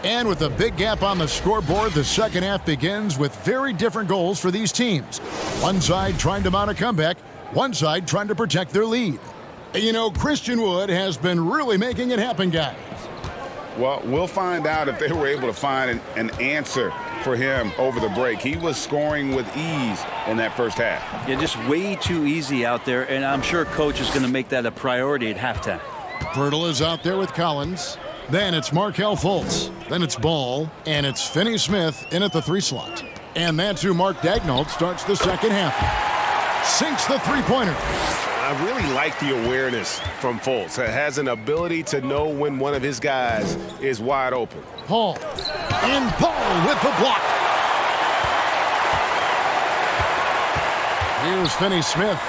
And with a big gap on the scoreboard, the second half begins with very different goals for these teams. One side trying to mount a comeback, one side trying to protect their lead. You know, Christian Wood has been really making it happen, guys. Well, we'll find out if they were able to find an answer for him over the break. He was scoring with ease in that first half. Yeah, just way too easy out there, and I'm sure Coach is going to make that a priority at halftime. Poeltl is out there with Collins. Then it's Markelle Fultz. Then it's Ball. And it's Finney-Smith in at the 3 slot. And that's who Mark Daigneault starts the second half. Sinks the three-pointer. I really like the awareness from Fultz. He has an ability to know when one of his guys is wide open. Paul. And Paul with the block. Here's Finney-Smith.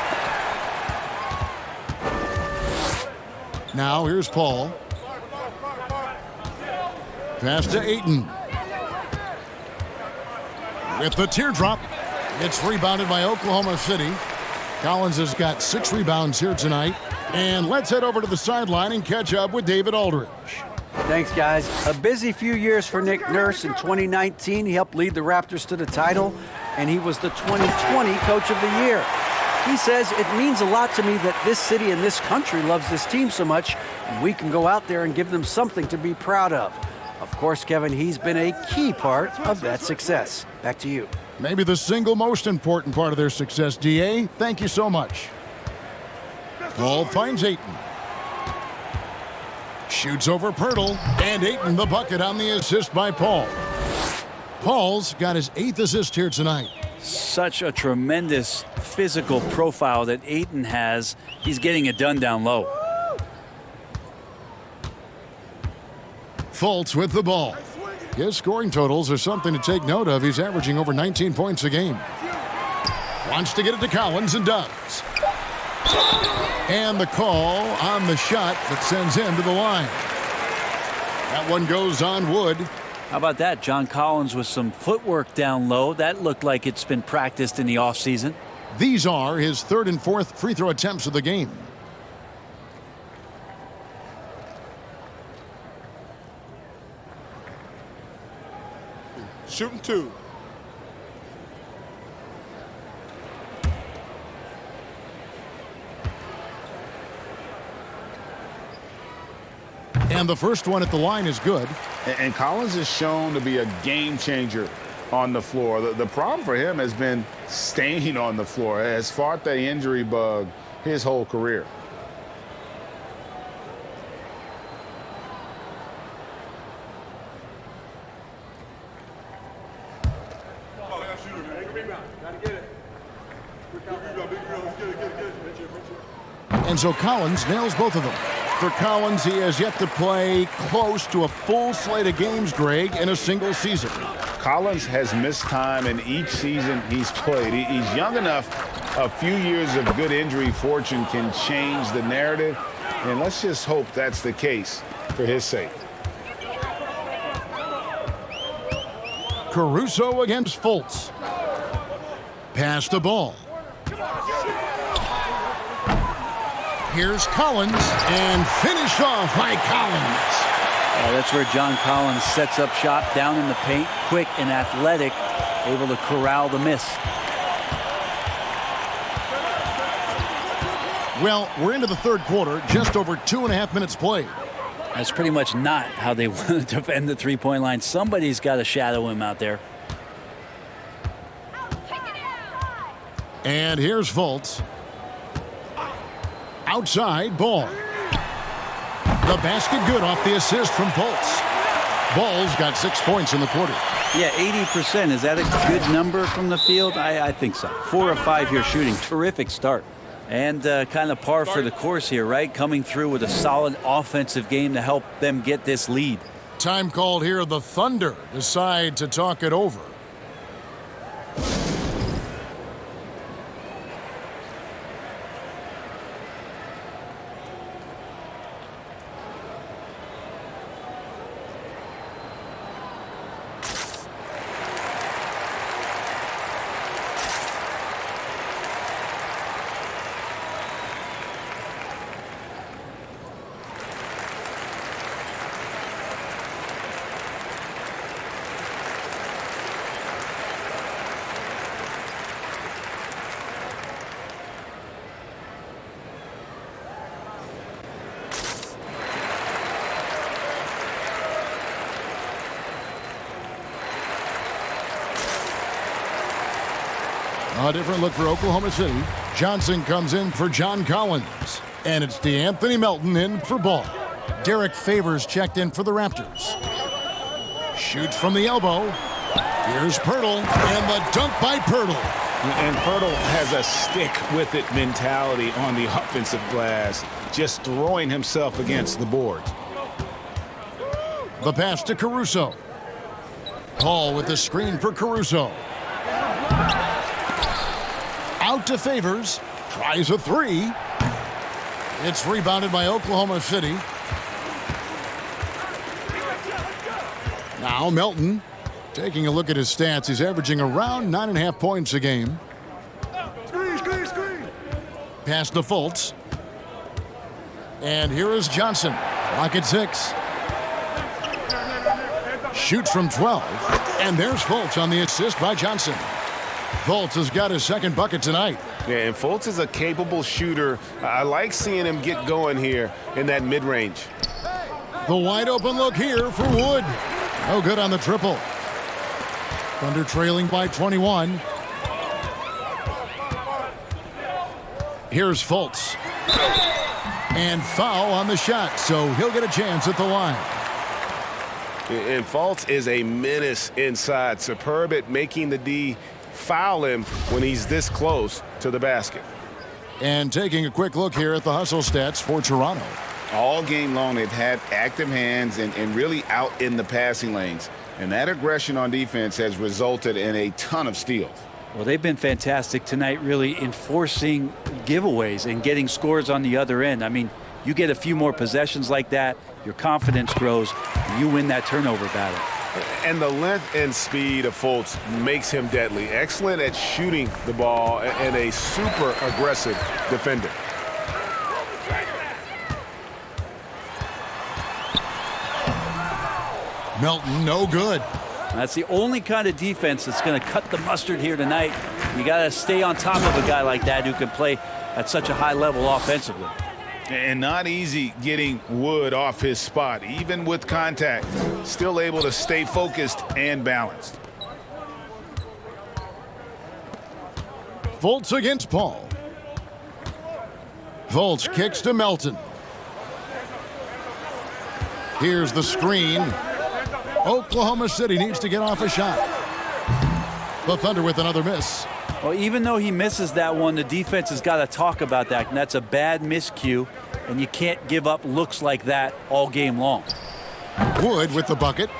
Now here's Paul. Pass to Ayton. With the teardrop. It's rebounded by Oklahoma City. Collins has got 6 rebounds here tonight. And let's head over to the sideline and catch up with David Aldridge. Thanks, guys. A busy few years for Nick Nurse. In 2019, he helped lead the Raptors to the title, and he was the 2020 Coach of the Year. He says, it means a lot to me that this city and this country loves this team so much, and we can go out there and give them something to be proud of. Of course, Kevin, he's been a key part of that success. Back to you. Maybe the single most important part of their success, D.A. Thank you so much. Paul finds Ayton. Shoots over Pirtle, and Ayton the bucket on the assist by Paul. Paul's got his 8th assist here tonight. Such a tremendous physical profile that Ayton has. He's getting it done down low. Fultz with the ball. His scoring totals are something to take note of. He's averaging over 19 points a game. Wants to get it to Collins and does. And the call on the shot that sends him to the line. That one goes on wood. How about that? John Collins with some footwork down low. That looked like it's been practiced in the offseason. These are his 3rd and 4th free throw attempts of the game. Shooting 2. And the first one at the line is good. And Collins is shown to be a game changer on the floor. The problem for him has been staying on the floor. Has fought the injury bug his whole career. And so Collins nails both of them. For Collins, he has yet to play close to a full slate of games, Greg, in a single season. Collins has missed time in each season he's played. He's young enough. A few years of good injury fortune can change the narrative, and let's just hope that's the case for his sake. Caruso against Fultz. Pass the ball. Here's Collins, and finished off by Collins. That's where John Collins sets up shop down in the paint, quick and athletic, able to corral the miss. Well, we're into the 3rd quarter, just over 2.5 minutes played. That's pretty much not how they want to defend the three-point line. Somebody's got to shadow him out there. And here's Fultz. Outside ball. The basket good off the assist from Fultz. Ball's got 6 points in the quarter. Yeah, 80%. Is that a good number from the field? I think so. 4 of 5 here shooting. Terrific start. And kind of par for the course here, right? Coming through with a solid offensive game to help them get this lead. Time called here. The Thunder decide to talk it over. A different look for Oklahoma City. Johnson comes in for John Collins. And it's DeAnthony Melton in for Ball. Derek Favors checked in for the Raptors. Shoots from the elbow. Here's Pirtle, and the dunk by Pirtle. And Pirtle has a stick-with-it mentality on the offensive glass, just throwing himself against the board. The pass to Caruso. Paul with the screen for Caruso. Out to Favors. Tries a three. It's rebounded by Oklahoma City. Now Melton. Taking a look at his stats, he's averaging around 9.5 points a game. Pass to Fultz. And here is Johnson. Clock at 6. Shoots from 12. And there's Fultz on the assist by Johnson. Fultz has got his second bucket tonight. Yeah, and Fultz is a capable shooter. I like seeing him get going here in that mid-range. The wide open look here for Wood. No good on the triple. Thunder trailing by 21. Here's Fultz. And foul on the shot, so he'll get a chance at the line. And Fultz is a menace inside. Superb at making the D foul him when he's this close to the basket. And taking a quick look here at the hustle stats for Toronto. All game long, they've had active hands and really out in the passing lanes. And that aggression on defense has resulted in a ton of steals. Well, they've been fantastic tonight, really enforcing giveaways and getting scores on the other end. I mean, you get a few more possessions like that, your confidence grows, and you win that turnover battle. And the length and speed of Fultz makes him deadly. Excellent at shooting the ball and a super aggressive defender. Melton, no good. That's the only kind of defense that's going to cut the mustard here tonight. You got to stay on top of a guy like that who can play at such a high level offensively. And not easy getting Wood off his spot, even with contact. Still able to stay focused and balanced. Fultz against Paul. Fultz kicks to Melton. Here's the screen. Oklahoma City needs to get off a shot. The Thunder with another miss. Well, even though he misses that one, the defense has got to talk about that, and that's a bad miscue, and you can't give up looks like that all game long. Wood with the bucket.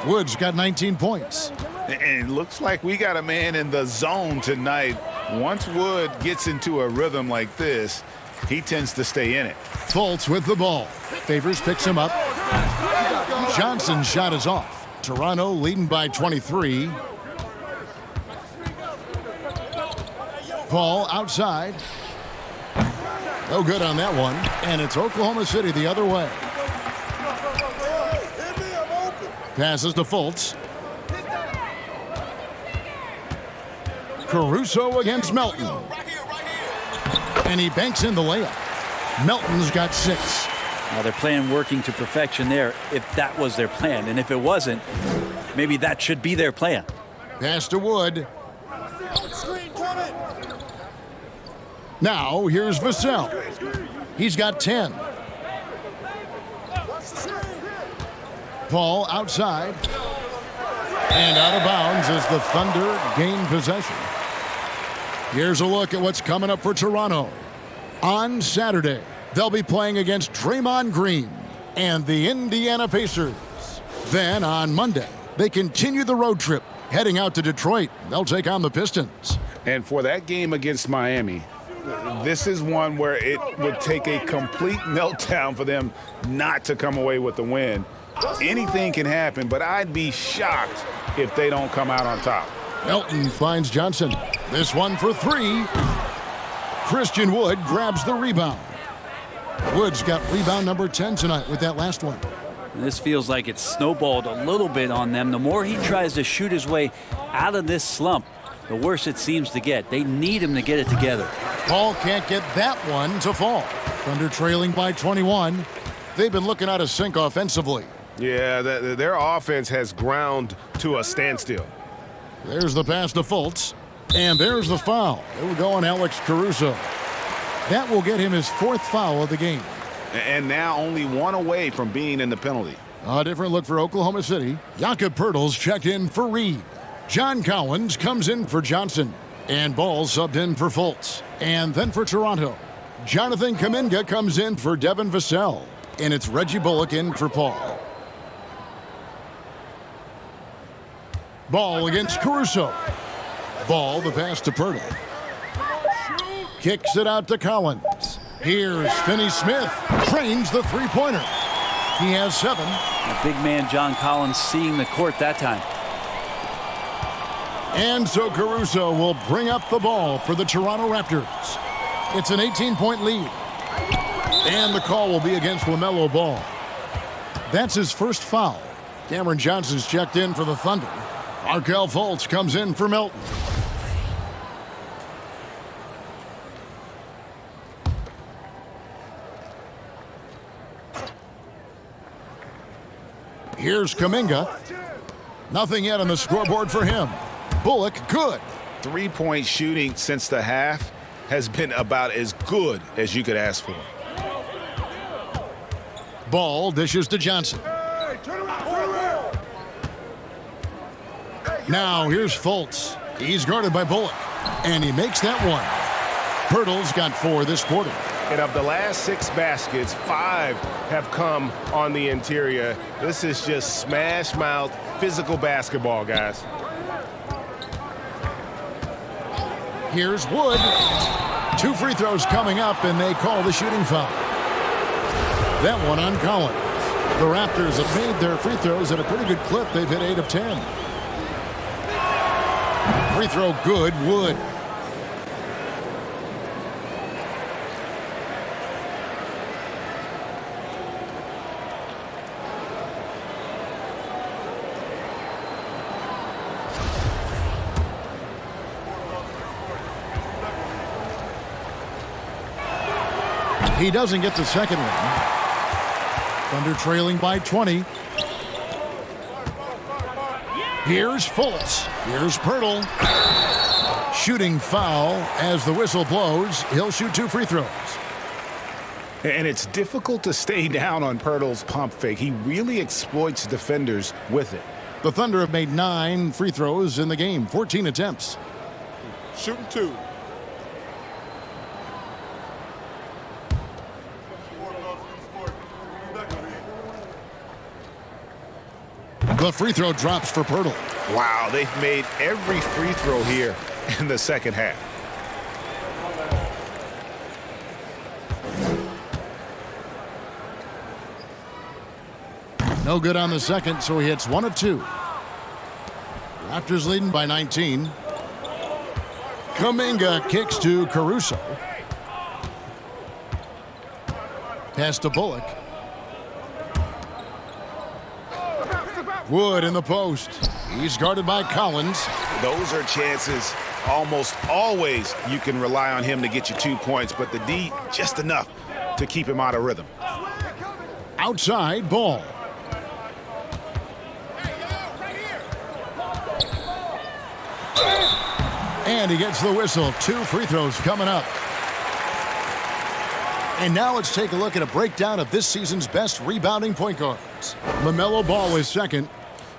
Wood's got 19 points. And it looks like we got a man in the zone tonight. Once Wood gets into a rhythm like this, he tends to stay in it. Fultz with the ball. Favors picks him up. Johnson's shot is off. Toronto leading by 23. Paul outside. No good on that one. And it's Oklahoma City the other way. Passes to Fultz. Caruso against Melton. And he banks in the layup. Melton's got 6. Now they're playing working to perfection there if that was their plan. And if it wasn't, maybe that should be their plan. Pass to Wood. Now here's Vassell. He's got 10. Paul outside. And out of bounds as the Thunder gain possession. Here's a look at what's coming up for Toronto. On Saturday, they'll be playing against Draymond Green and the Indiana Pacers. Then on Monday, they continue the road trip, heading out to Detroit. They'll take on the Pistons. And for that game against Miami, this is one where it would take a complete meltdown for them not to come away with the win. Anything can happen, but I'd be shocked if they don't come out on top. Melton finds Johnson. This one for 3. Christian Wood grabs the rebound. Wood's got rebound number 10 tonight with that last one. This feels like it's snowballed a little bit on them. The more he tries to shoot his way out of this slump, the worse it seems to get. They need him to get it together. Paul can't get that one to fall. Thunder trailing by 21. They've been looking out of sync offensively. Yeah, their offense has ground to a standstill. There's the pass to Fultz. And there's the foul. It will go on Alex Caruso. That will get him his 4th foul of the game. And now only 1 away from being in the penalty. A different look for Oklahoma City. Jakob Poeltl's checked in for Reed. John Collins comes in for Johnson. And Ball subbed in for Fultz. And then for Toronto, Jonathan Kuminga comes in for Devin Vassell. And it's Reggie Bullock in for Paul. Ball against Caruso. Ball, the pass to Poeltl. Kicks it out to Collins. Here's Finney Smith. Trains the three-pointer. He has 7. The big man John Collins seeing the court that time. And so Caruso will bring up the ball for the Toronto Raptors. It's an 18-point lead. And the call will be against LaMelo Ball. That's his first foul. Cameron Johnson's checked in for the Thunder. Markelle Fultz comes in for Milton. Here's Kuminga. Nothing yet on the scoreboard for him. Bullock, good. Three-point shooting since the half has been about as good as you could ask for. Ball dishes to Johnson. Now here's Fultz. He's guarded by Bullock. And he makes that one. Pirtle's got 4 this quarter. And of the last 6 baskets, 5 have come on the interior. This is just smash mouth, physical basketball, guys. Here's Wood. 2 free throws coming up, and they call the shooting foul. That one on Collins. The Raptors have made their free throws at a pretty good clip. They've hit 8 of 10. Free throw good, Wood. He doesn't get the second one. Thunder trailing by 20. Here's Fultz. Here's Pirtle. Shooting foul as the whistle blows. He'll shoot 2 free throws. And it's difficult to stay down on Pirtle's pump fake. He really exploits defenders with it. The Thunder have made 9 free throws in the game, 14 attempts. Shooting 2. The free throw drops for Pirtle. Wow, they've made every free throw here in the second half. No good on the second, so he hits 1 of 2. Raptors leading by 19. Kuminga kicks to Caruso. Pass to Bullock. Wood in the post. He's guarded by Collins. Those are chances almost always you can rely on him to get you 2 points, but the D just enough to keep him out of rhythm. Outside Ball. And he gets the whistle. 2 free throws coming up. And now let's take a look at a breakdown of this season's best rebounding point guards. LaMelo Ball is second.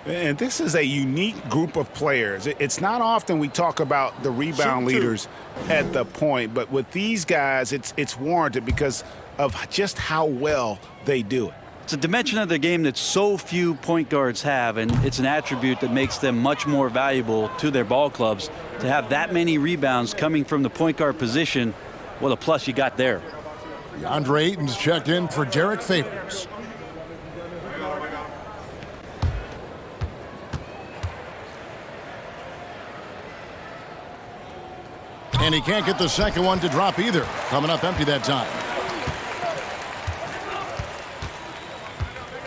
And this is a unique group of players. It's not often we talk about the rebound leaders at the point, but with these guys, it's warranted because of just how well they do it. It's a dimension of the game that so few point guards have, and it's an attribute that makes them much more valuable to their ball clubs. To have that many rebounds coming from the point guard position, what a plus you got there. DeAndre Ayton's checked in for Derek Favors. And he can't get the second one to drop either. Coming up empty that time.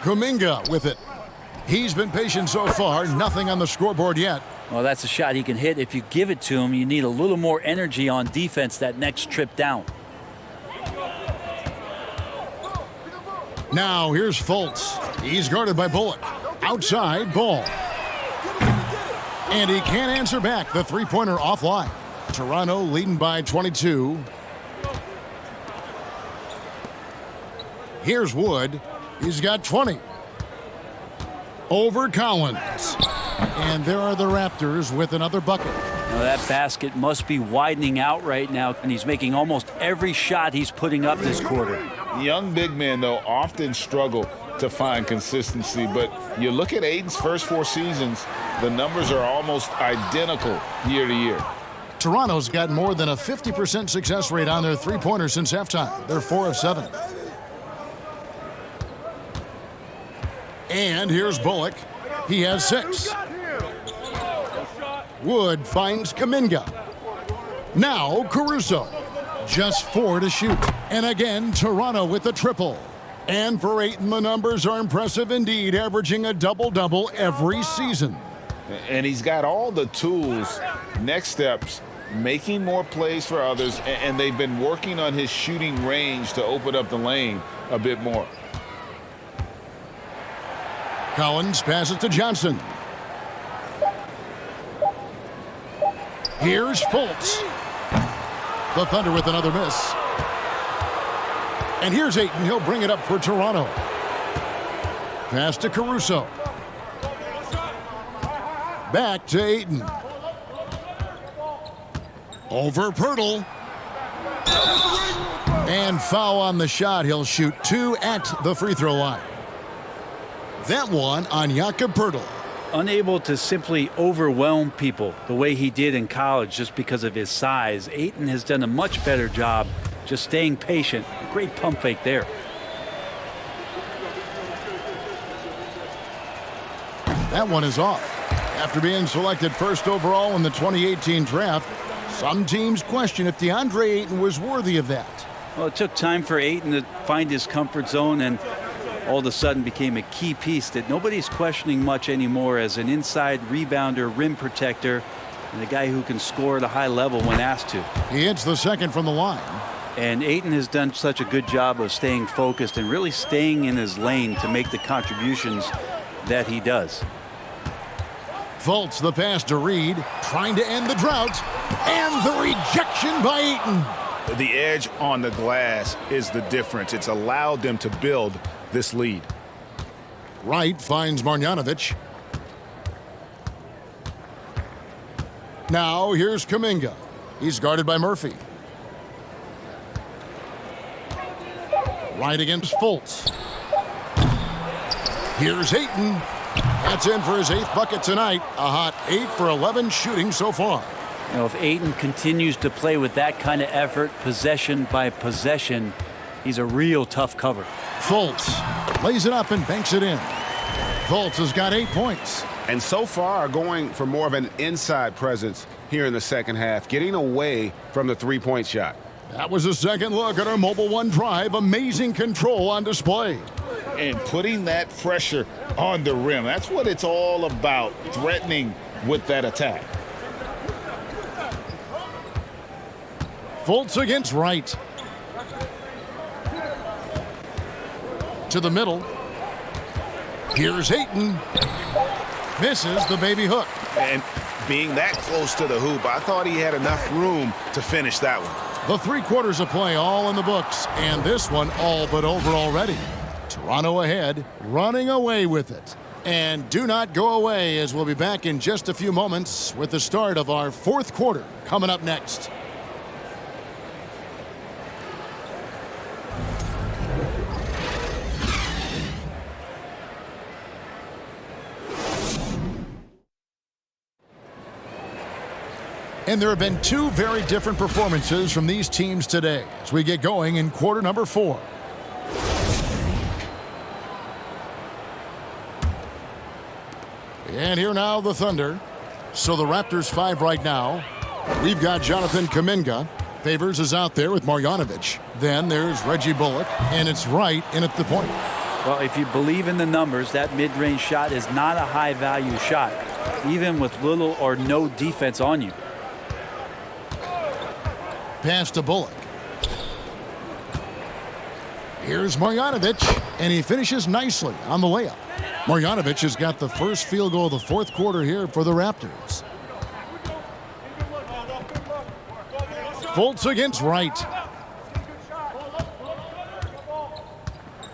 Kuminga with it. He's been patient so far. Nothing on the scoreboard yet. Well, that's a shot he can hit. If you give it to him, you need a little more energy on defense that next trip down. Now here's Fultz. He's guarded by Bullock. Outside Ball. And he can't answer back. The three-pointer offline. Toronto leading by 22. Here's Wood. He's got 20. Over Collins. And there are the Raptors with another bucket. Now that basket must be widening out right now, and he's making almost every shot he's putting up this quarter. Young big men, though, often struggle to find consistency, but you look at Ayton's first 4 seasons, the numbers are almost identical year to year. Toronto's got more than a 50% success rate on their three-pointer since halftime. They're 4 of 7. And here's Bullock. He has 6. Wood finds Kuminga. Now Caruso. Just 4 to shoot. And again, Toronto with the triple. And for Ayton, the numbers are impressive indeed, averaging a double-double every season. And he's got all the tools, next steps, making more plays for others, and they've been working on his shooting range to open up the lane a bit more. Collins passes to Johnson. Here's Fultz. The Thunder with another miss. And here's Ayton. He'll bring it up for Toronto. Pass to Caruso. Back to Ayton. Over Pirtle. And foul on the shot. He'll shoot 2 at the free throw line. That one on Jakob Pirtle. Unable to simply overwhelm people the way he did in college just because of his size, Ayton has done a much better job just staying patient. Great pump fake there. That one is off. After being selected first overall in the 2018 draft, some teams question if DeAndre Ayton was worthy of that. Well, it took time for Ayton to find his comfort zone and all of a sudden became a key piece that nobody's questioning much anymore as an inside rebounder, rim protector, and a guy who can score at a high level when asked to. He hits the second from the line. And Ayton has done such a good job of staying focused and really staying in his lane to make the contributions that he does. Fultz the pass to Reed, trying to end the drought, and the rejection by Ayton. The edge on the glass is the difference. It's allowed them to build this lead. Wright finds Marjanovic. Now here's Kuminga. He's guarded by Murphy. Wright against Fultz. Here's Ayton. That's in for his 8th bucket tonight. A hot 8 for 11 shooting so far. You know, if Ayton continues to play with that kind of effort, possession by possession, he's a real tough cover. Fultz lays it up and banks it in. Fultz has got 8 points. And so far going for more of an inside presence here in the second half, getting away from the three-point shot. That was a second look at our Mobile One drive. Amazing control on display. And putting that pressure on the rim. That's what it's all about, threatening with that attack. Fultz against Wright. To the middle. Here's Ayton. Misses the baby hook. And being that close to the hoop, I thought he had enough room to finish that one. The 3 quarters of play all in the books, and this one all but over already. Toronto ahead, running away with it. And do not go away, as we'll be back in just a few moments with the start of our 4th quarter coming up next. And there have been 2 very different performances from these teams today as we get going in quarter number 4. And here now the Thunder. So the Raptors 5 right now. We've got Jonathan Kuminga. Favors is out there with Marjanovic. Then there's Reggie Bullock, and it's Wright in at the point. Well, if you believe in the numbers, that mid-range shot is not a high-value shot, even with little or no defense on you. Pass to Bullock. Here's Marjanovic, and he finishes nicely on the layup. Marjanovic has got the first field goal of the 4th quarter here for the Raptors. Fultz against Wright.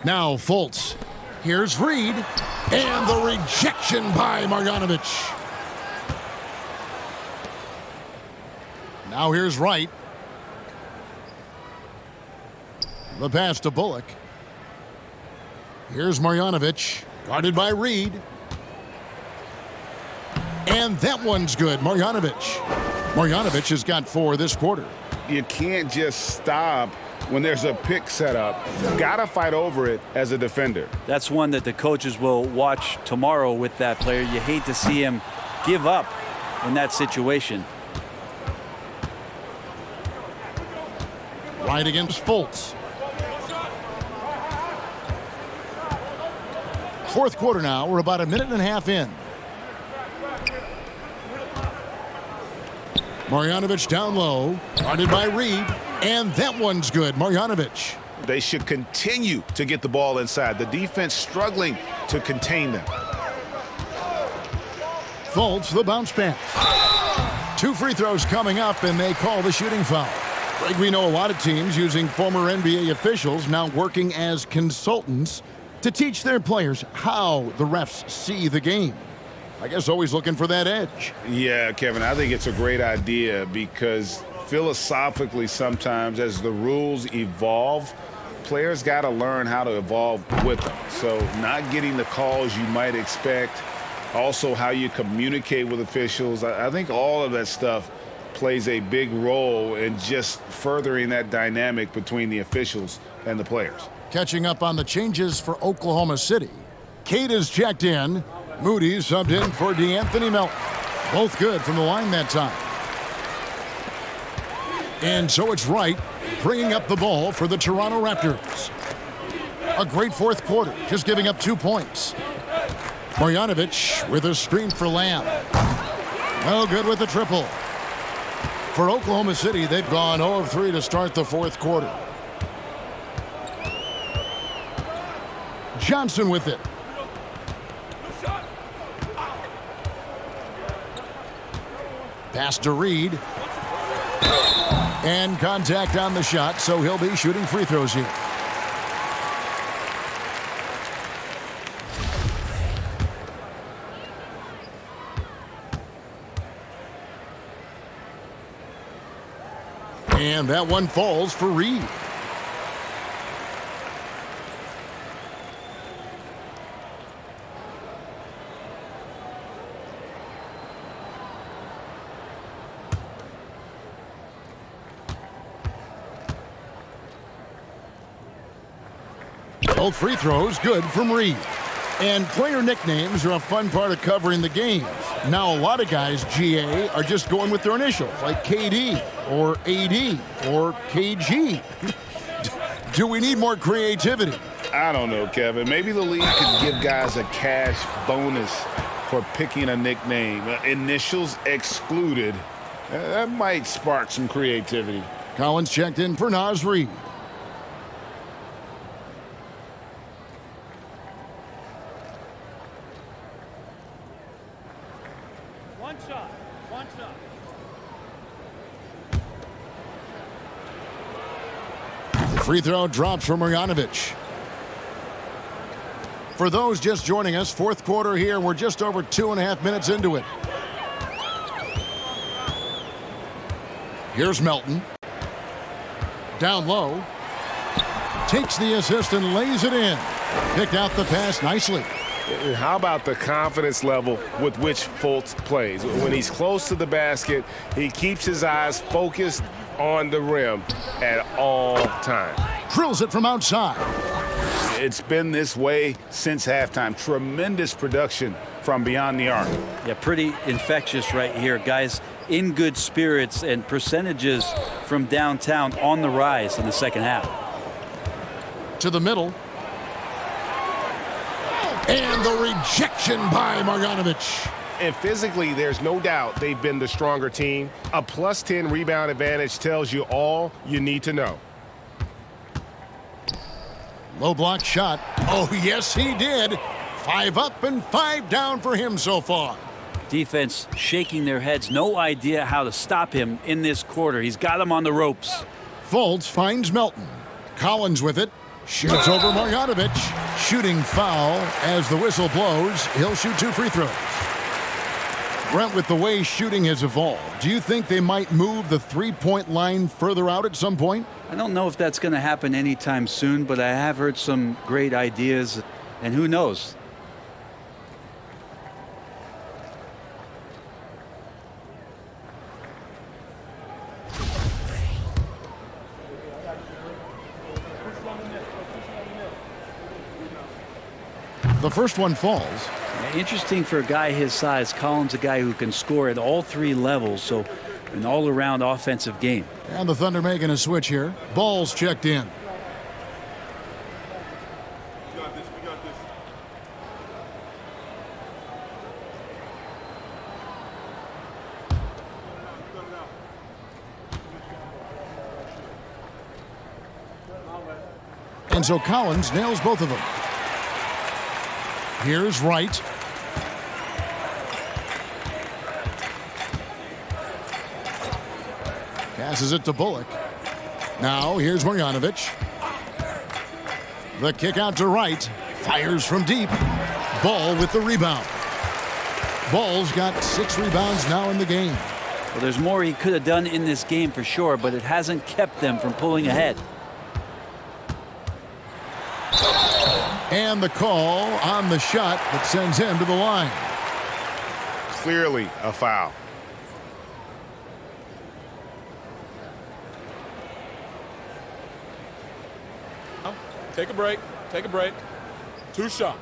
Now Fultz. Here's Reed, and the rejection by Marjanovic. Now here's Wright. The pass to Bullock. Here's Marjanovic, guarded by Reed. And that one's good, Marjanovic. Marjanovic has got 4 this quarter. You can't just stop when there's a pick set up. Gotta fight over it as a defender. That's one that the coaches will watch tomorrow with that player. You hate to see him give up in that situation. Right against Fultz. Fourth quarter now. We're about a minute and a half in. Marjanovic down low. Guarded by Reed. And that one's good. Marjanovic. They should continue to get the ball inside. The defense struggling to contain them. Fultz, the bounce pass. 2 free throws coming up, and they call the shooting foul. Like we know a lot of teams using former NBA officials now working as consultants to teach their players how the refs see the game. I guess always looking for that edge. Yeah, Kevin, I think it's a great idea because philosophically sometimes as the rules evolve, players got to learn how to evolve with them. So not getting the calls you might expect, also how you communicate with officials. I think all of that stuff plays a big role in just furthering that dynamic between the officials and the players. Catching up on the changes for Oklahoma City. Cade is checked in. Moody subbed in for DeAnthony Melton. Both good from the line that time. And so it's Wright bringing up the ball for the Toronto Raptors. A great fourth quarter, just giving up 2 points. Marjanovic with a screen for Lamb. No good with the triple. For Oklahoma City, they've gone 0 of 3 to start the fourth quarter. Johnson with it. Pass to Reed. And contact on the shot, so he'll be shooting free throws here. And that one falls for Reed. Both free throws good from Reed. And player nicknames are a fun part of covering the games. Now a lot of guys, GA, are just going with their initials, like KD or AD or KG. Do we need more creativity? I don't know, Kevin. Maybe the league could give guys a cash bonus for picking a nickname. Initials excluded. That might spark some creativity. Collins checked in for Naz Reid. One shot. The free throw drops for Marjanovic. For those just joining us, fourth quarter here. We're just over 2.5 minutes into it. Here's Melton. Down low. Takes the assist and lays it in. Picked out the pass nicely. How about the confidence level with which Fultz plays? When he's close to the basket, he keeps his eyes focused on the rim at all times. Drills it from outside. It's been this way since halftime. Tremendous production from beyond the arc. Yeah, pretty infectious right here. Guys in good spirits and percentages from downtown on the rise in the second half. To the middle. And the rejection by Marjanovic. And physically, there's no doubt they've been the stronger team. A plus 10 rebound advantage tells you all you need to know. Low block shot. Oh, yes, he did. 5 up and 5 down for him so far. Defense shaking their heads. No idea how to stop him in this quarter. He's got him on the ropes. Fultz finds Melton. Collins with it. Shoots over Marjanovic. Shooting foul as the whistle blows. He'll shoot 2 free throws. Brent, with the way shooting has evolved, do you think they might move the three-point line further out at some point? I don't know if that's going to happen anytime soon, but I have heard some great ideas, and who knows? The first one falls. Interesting for a guy his size. Collins, a guy who can score at all 3 levels, so an all-around offensive game. And the Thunder making a switch here. Ball's checked in. And so Collins nails both of them. Here's Wright. Passes it to Bullock. Now here's Marjanovic. The kick out to Wright. Fires from deep. Ball with the rebound. Ball's got 6 rebounds now in the game. Well, there's more he could have done in this game for sure, but it hasn't kept them from pulling ahead. And the call on the shot that sends him to the line. Clearly a foul. Take a break. Take a break. 2 shots.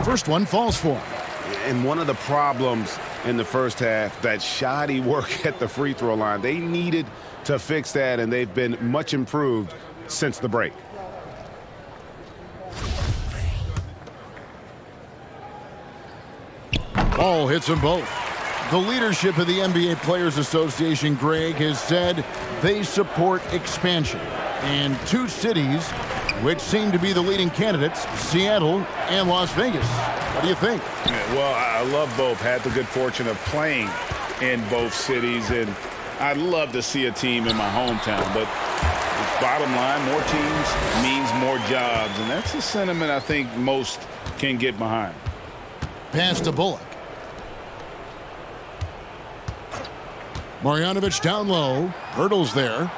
First one falls for him. And one of the problems in the first half, that shoddy work at the free throw line. They needed to fix that, and they've been much improved since the break. Ball hits them both. The leadership of the NBA Players Association, Greg, has said they support expansion. And 2 cities which seem to be the leading candidates, Seattle and Las Vegas. What do you think? Well, I love both. Had the good fortune of playing in both cities, and I'd love to see a team in my hometown. But bottom line, more teams means more jobs, and that's a sentiment I think most can get behind. Pass to Bullock. Marjanovic down low. Pirtle's there.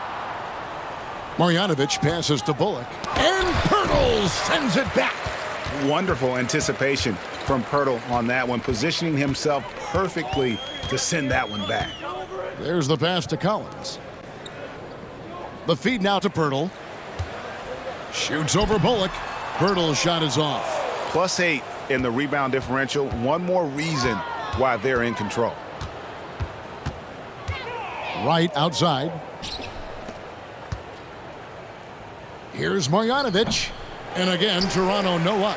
Marjanovic passes to Bullock. And Pirtle sends it back. Wonderful anticipation from Pirtle on that one, positioning himself perfectly to send that one back. There's the pass to Collins. The feed now to Pirtle. Shoots over Bullock. Pirtle's shot is off. +8 in the rebound differential. One more reason why they're in control. Right outside. Here's Marjanovic. And again, Toronto no up.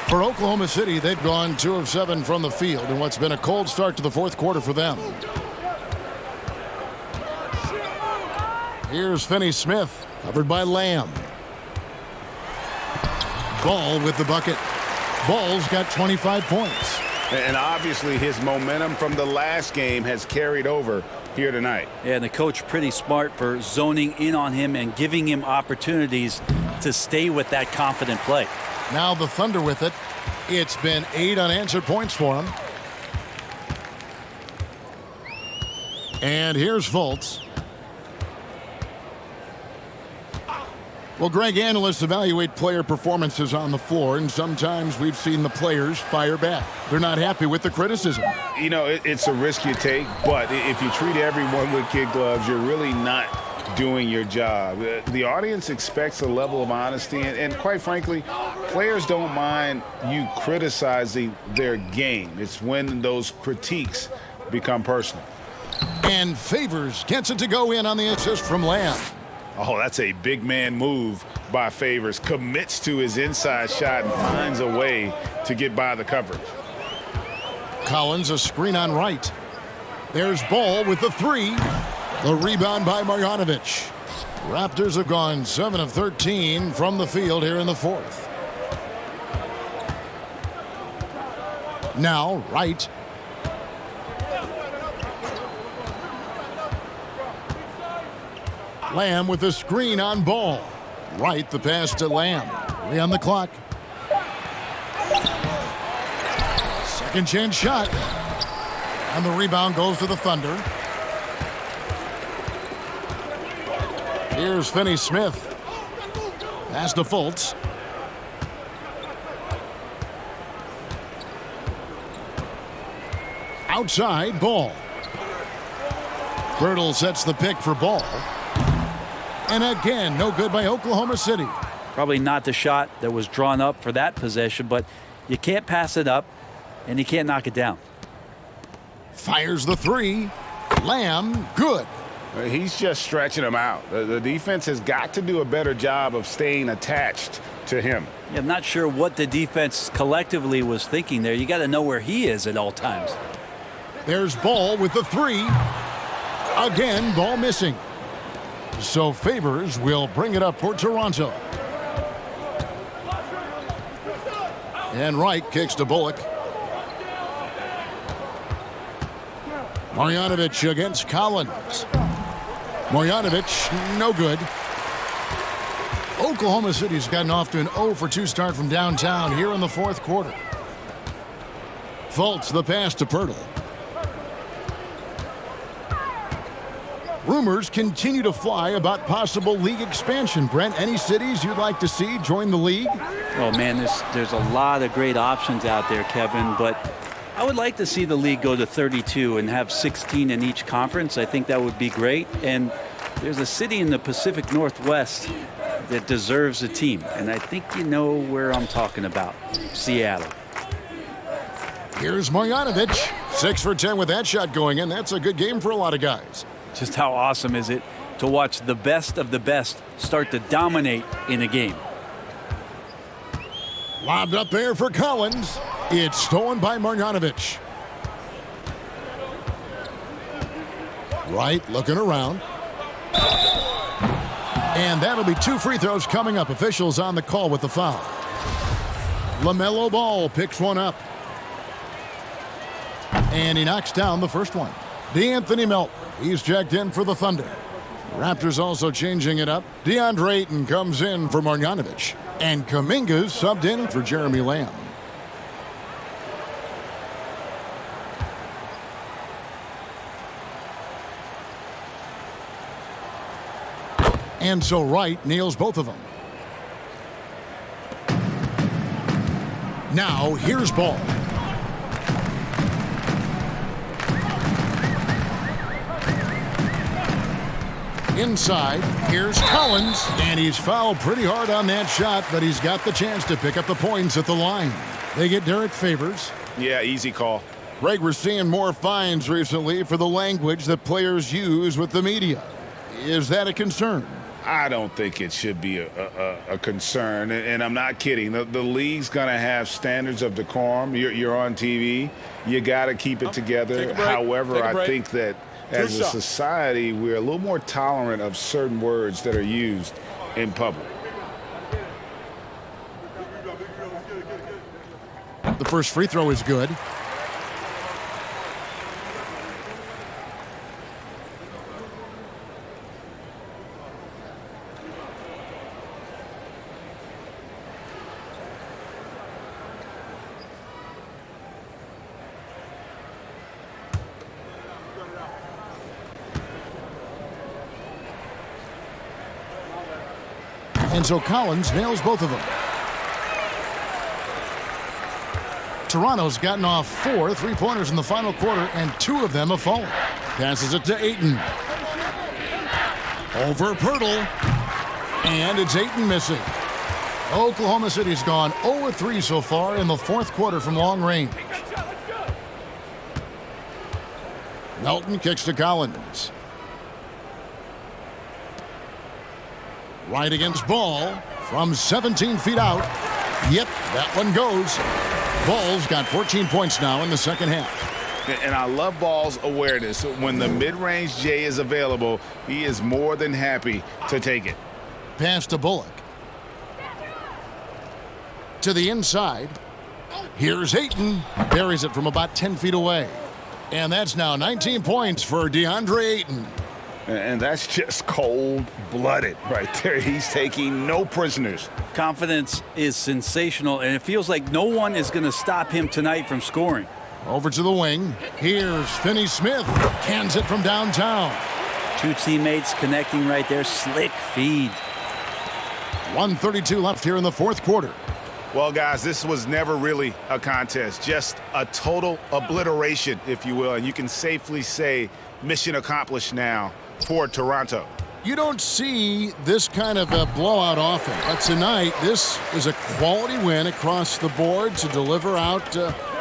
For Oklahoma City, they've gone 2 of 7 from the field in what's been a cold start to the fourth quarter for them. Here's Finney-Smith, covered by Lamb. Ball with the bucket. Ball's got 25 points. And obviously his momentum from the last game has carried over here tonight. Yeah, and the coach pretty smart for zoning in on him and giving him opportunities to stay with that confident play. Now the Thunder with it. It's been 8 unanswered points for him. And here's Fultz. Well, Greg, analysts evaluate player performances on the floor, and sometimes we've seen the players fire back. They're not happy with the criticism. You know, it's a risk you take, but if you treat everyone with kid gloves, you're really not doing your job. The audience expects a level of honesty, and quite frankly, players don't mind you criticizing their game. It's when those critiques become personal. And Favors gets it to go in on the assist from Lamb. Oh, that's a big man move by Favors. Commits to his inside shot and finds a way to get by the coverage. Collins, a screen on Wright. There's Ball with the 3. The rebound by Marjanovic. Raptors have gone 7 of 13 from the field here in the fourth. Now, Wright. Lamb with the screen on Ball. Wright, the pass to Lamb. 3 on the clock. Second chance shot. And the rebound goes to the Thunder. Here's Finney-Smith. Pass to Fultz. Outside, Ball. Pirtle sets the pick for Ball. And again, no good by Oklahoma City. Probably not the shot that was drawn up for that possession, but you can't pass it up, and you can't knock it down. Fires the three. Lamb, good. He's just stretching him out. The defense has got to do a better job of staying attached to him. Yeah, I'm not sure what the defense collectively was thinking there. You got to know where he is at all times. There's Ball with the three. Again, Ball missing. So Favors will bring it up for Toronto. And Wright kicks to Bullock. Marjanovic against Collins. Marjanovic, no good. Oklahoma City's gotten off to an 0-for-2 start from downtown here in the fourth quarter. Fultz the pass to Pirtle. Rumors continue to fly about possible league expansion. Brent, any cities you'd like to see join the league? Oh, man, there's a lot of great options out there, Kevin, but I would like to see the league go to 32 and have 16 in each conference. I think that would be great. And there's a city in the Pacific Northwest that deserves a team, and I think you know where I'm talking about. Seattle. Here's Marjanovic. 6 for 10 with that shot going in. That's a good game for a lot of guys. Just how awesome is it to watch the best of the best start to dominate in a game? Lobbed up there for Collins. It's stolen by Marjanovic. Wright looking around. And that'll be 2 free throws coming up. Officials on the call with the foul. LaMelo Ball picks one up. And he knocks down the first one. DeAnthony Melton, he's checked in for the Thunder. Raptors also changing it up. DeAndre Ayton comes in for Marjanovic. And Kuminga's subbed in for Jeremy Lamb. And so Wright nails both of them. Now here's Ball. Inside, here's Collins, and he's fouled pretty hard on that shot, but he's got the chance to pick up the points at the line. They get Derek Favors. Yeah, easy call. Greg, we're seeing more fines recently for the language that players use with the media. Is that a concern? I don't think it should be a concern, and I'm not kidding. The league's going to have standards of decorum. You're on TV. You got to keep it together. However, I think that as a society, we're a little more tolerant of certain words that are used in public. The first free throw is good. And so Collins nails both of them. Toronto's gotten off 4 3-pointers in the final quarter, and 2 of them have fallen. Passes it to Ayton. Over Pirtle. And it's Ayton missing. Oklahoma City's gone 0-3 so far in the fourth quarter from long range. Melton kicks to Collins. Right against Ball from 17 feet out. Yep, that one goes. Ball's got 14 points now in the second half. And I love Ball's awareness. When the mid-range J is available, he is more than happy to take it. Pass to Bullock. To the inside. Here's Ayton. Buries it from about 10 feet away. And that's now 19 points for DeAndre Ayton. And that's just cold-blooded right there. He's taking no prisoners. Confidence is sensational, and it feels like no one is going to stop him tonight from scoring. Over to the wing. Here's Finney-Smith. Cans it from downtown. 2 teammates connecting right there. Slick feed. 1:32 left here in the fourth quarter. Well, guys, this was never really a contest. Just a total obliteration, if you will. And you can safely say mission accomplished now for Toronto. You don't see this kind of a blowout often, but tonight this is a quality win across the board to deliver out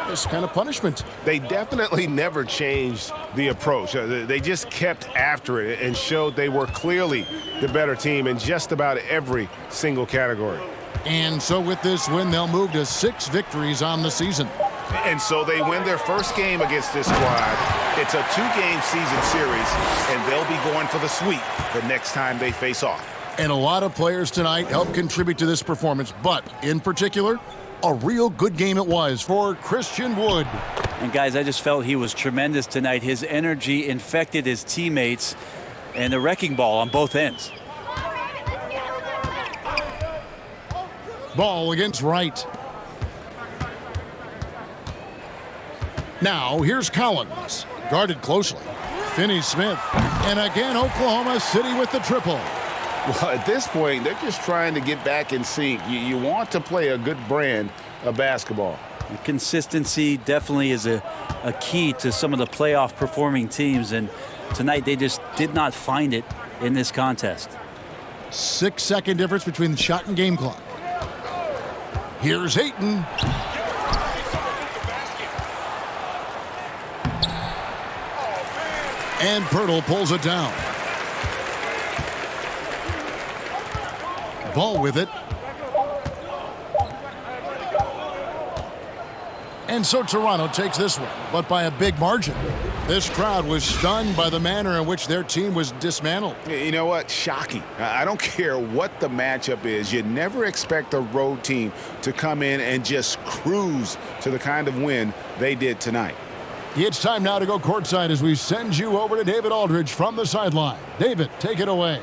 this kind of punishment. They definitely never changed the approach. They just kept after it and showed they were clearly the better team in just about every single category. And so with this win, they'll move to 6 victories on the season. And so they win their first game against this squad. It's a 2-game season series, and they'll be going for the sweep the next time they face off. And a lot of players tonight helped contribute to this performance, but in particular, a real good game it was for Christian Wood. And guys, I just felt he was tremendous tonight. His energy infected his teammates, and the wrecking ball on both ends. Ball against Wright. Now here's Collins, guarded closely. Finney-Smith, and again Oklahoma City with the triple. Well, at this point, they're just trying to get back in sync. You want to play a good brand of basketball. Consistency definitely is a key to some of the playoff performing teams, and tonight they just did not find it in this contest. 6-second difference between the shot and game clock. Here's Ayton. And Pirtle pulls it down. Ball with it. And so Toronto takes this one, but by a big margin. This crowd was stunned by the manner in which their team was dismantled. You know what? Shocking. I don't care what the matchup is. You never expect a road team to come in and just cruise to the kind of win they did tonight. It's time now to go courtside as we send you over to David Aldridge from the sideline. David, take it away.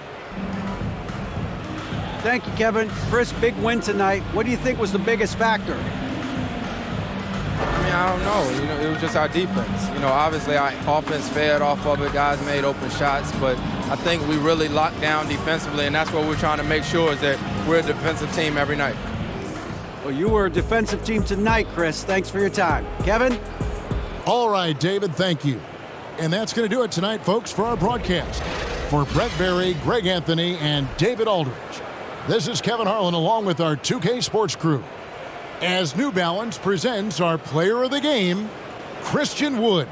Thank you, Kevin. Chris, big win tonight. What do you think was the biggest factor? I mean, I don't know. It was just our defense. Obviously our offense fed off of it. Guys made open shots, but I think we really locked down defensively, and that's what we're trying to make sure is that we're a defensive team every night. Well, you were a defensive team tonight, Chris. Thanks for your time. Kevin? All right, David, thank you. And that's going to do it tonight, folks, for our broadcast. For Brett Berry, Greg Anthony, and David Aldridge, this is Kevin Harlan along with our 2K Sports crew, as New Balance presents our player of the game, Christian Wood.